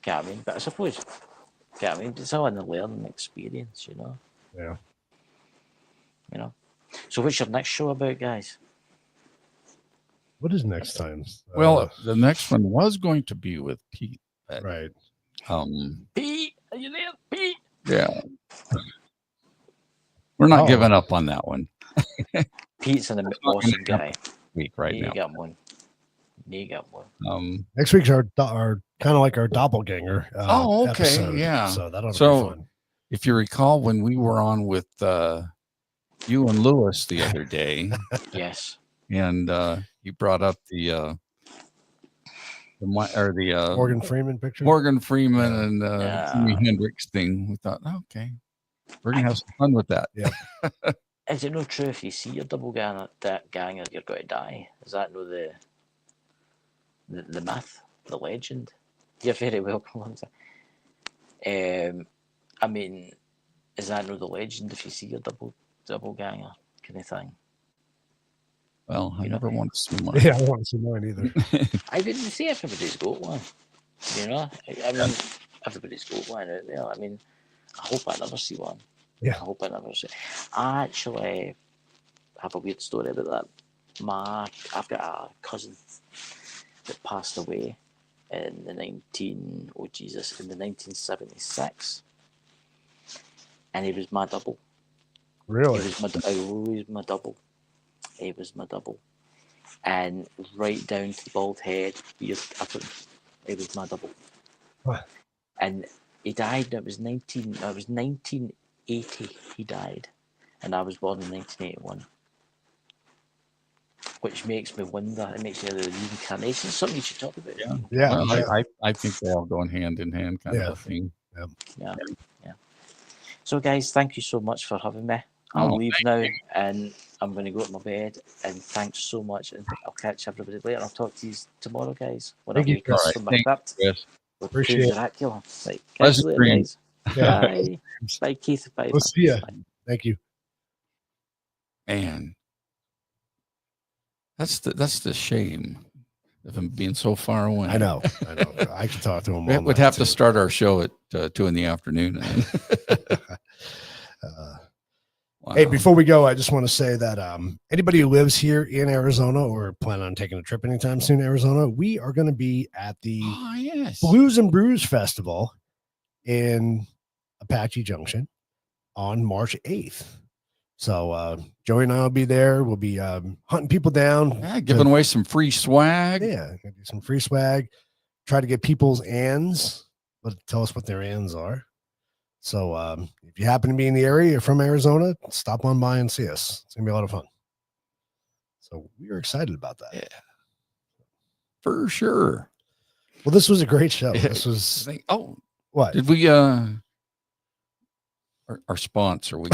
get what I mean. But I suppose, get what I mean. It's all in the learning experience, you know. Yeah. You know. So what's your next show about, guys? What is next time? Well, the next one was going to be with Pete. Right. Pete, are you there, Pete? Yeah. We're not giving up on that one. Pete's an awesome guy. Week right now. You got one. Next week's our kind of like our doppelganger. Okay. Episode, Yeah. So that'll be fun. If you recall, when we were on with you and Lewis the other day, Yes. and you brought up the Morgan Freeman picture. Morgan Freeman Yeah. and Yeah. Jimi Hendrix thing. We thought, okay, we're gonna have some fun with that. Yeah. Is it not true if you see your double ganger, you're going to die? Is that no the myth, the legend? You're very welcome. I mean, is that no the legend if you see your double ganger kind of thing? Well, I You know? never want to see mine. Yeah, I don't want to see mine either. I didn't see everybody's got one. You know, I mean, everybody's got one out there. I mean, I hope I never see one. Yeah. I hope I never see. I actually have a weird story about that. I've got a cousin that passed away in the 1976, and he was my double. Really? He was my double. He was my double, and right down to the bald head, beard, everything. He was my double. What? And he died. It was 1980. He died, and I was born in 1981. Which makes me wonder. It makes me the reincarnation. Something you should talk about. Yeah. Yeah. Well, yeah. I think they're all going hand in hand, kind of a thing. Yeah. So, guys, thank you so much for having me. I'll leave now, and I'm going to go to my bed. And thanks so much, and I'll catch everybody later. I'll talk to you tomorrow, guys. When I wake up from my crypt with Appreciate it. Dracula. Right, catch you later, guys. Yeah. Bye. Bye, Keith. Bye. We'll see ya. Bye. Thank you. Man, that's the shame of him being so far away. I know. I can talk to him. We would have to start our show at 2 in the afternoon. Wow. Hey, before we go, I just want to say that anybody who lives here in Arizona or plan on taking a trip anytime soon to Arizona, we are going to be at the Blues and Brews Festival in Apache Junction on March 8th. So Joey and I will be there. We'll be hunting people down. Yeah, giving away some free swag. Yeah, do some free swag. Try to get people's ands, but tell us what their ands are. So if you happen to be in the area, you're from Arizona, stop on by and see us. It's going to be a lot of fun. So we are excited about that. Yeah, for sure. Well, this was a great show. This was... what? Did we... our sponsor. We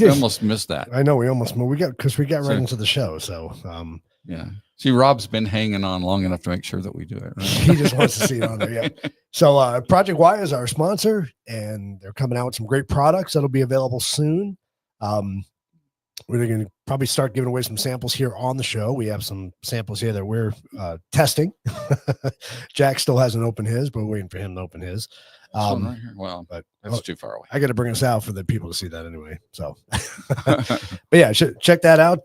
almost missed that. I know we almost we got right into the show. So yeah. See, Rob's been hanging on long enough to make sure that we do it. Right? He just wants to see it on there. Yeah. So Project Y is our sponsor, and they're coming out with some great products that'll be available soon. We're going to probably start giving away some samples here on the show. We have some samples here that we're testing. Jack still hasn't opened his, but we're waiting for him to open his. Right here. Well, but that's too far away. I got to bring us out for the people to see that anyway. So, but yeah, check that out.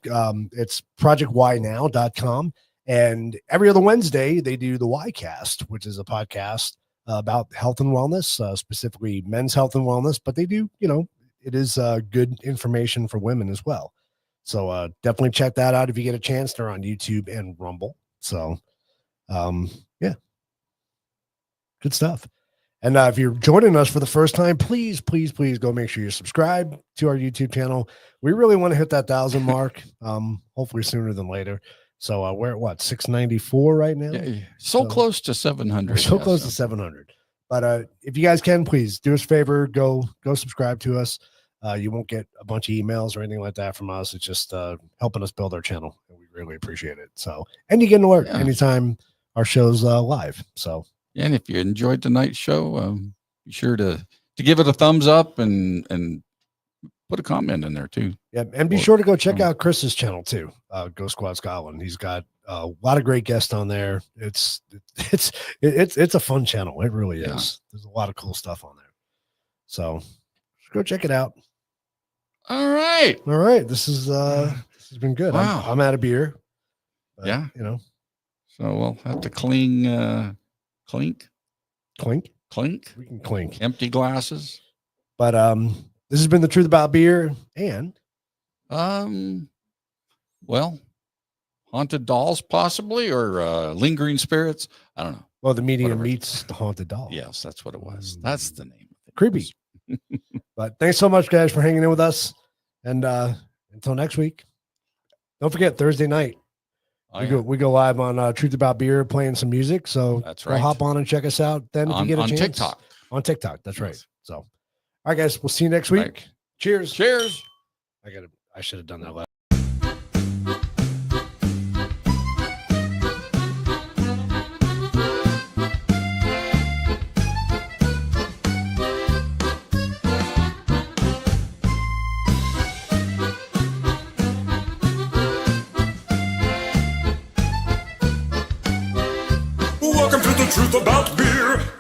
It's projectynow.com. And every other Wednesday, they do the YCast, which is a podcast about health and wellness, specifically men's health and wellness. But they do, it is good information for women as well. So definitely check that out if you get a chance. They're on YouTube and Rumble. So, yeah, good stuff. And if you're joining us for the first time, please go make sure you subscribe to our YouTube channel. We really want to hit that 1,000 mark, hopefully sooner than later. So we're at what, 694 right now? Yeah, so close to 700. So close to 700. But if you guys can, please do us a favor, go subscribe to us. You won't get a bunch of emails or anything like that from us. It's just helping us build our channel, and we really appreciate it. So, and you get an alert anytime our show's live. So. And if you enjoyed tonight's show, be sure to give it a thumbs up and put a comment in there too. Yeah, and be sure to go check out Chris's channel too, Go Squad Scotland. He's got a lot of great guests on there. It's a fun channel. It really is. There's a lot of cool stuff on there. So go check it out. All right. This has been good. Wow. I'm out of beer. But, yeah. So we'll have to clink. We can clink. Empty glasses. But this has been the truth about beer, and well, haunted dolls possibly, or lingering spirits. I don't know. Well, the medium meets the haunted doll. Yes, that's what it was. That's the name. Creepy. But thanks so much, guys, for hanging in with us, and until next week. Don't forget Thursday night. We go live on Truth About Beer, playing some music. So That's go right. hop on and check us out. Then if you get a on chance, TikTok. On TikTok, that's right. Yes. So, all right, guys, we'll see you next week. Right. Cheers. Cheers. I should have done that last. Welcome to the Truth About Beer.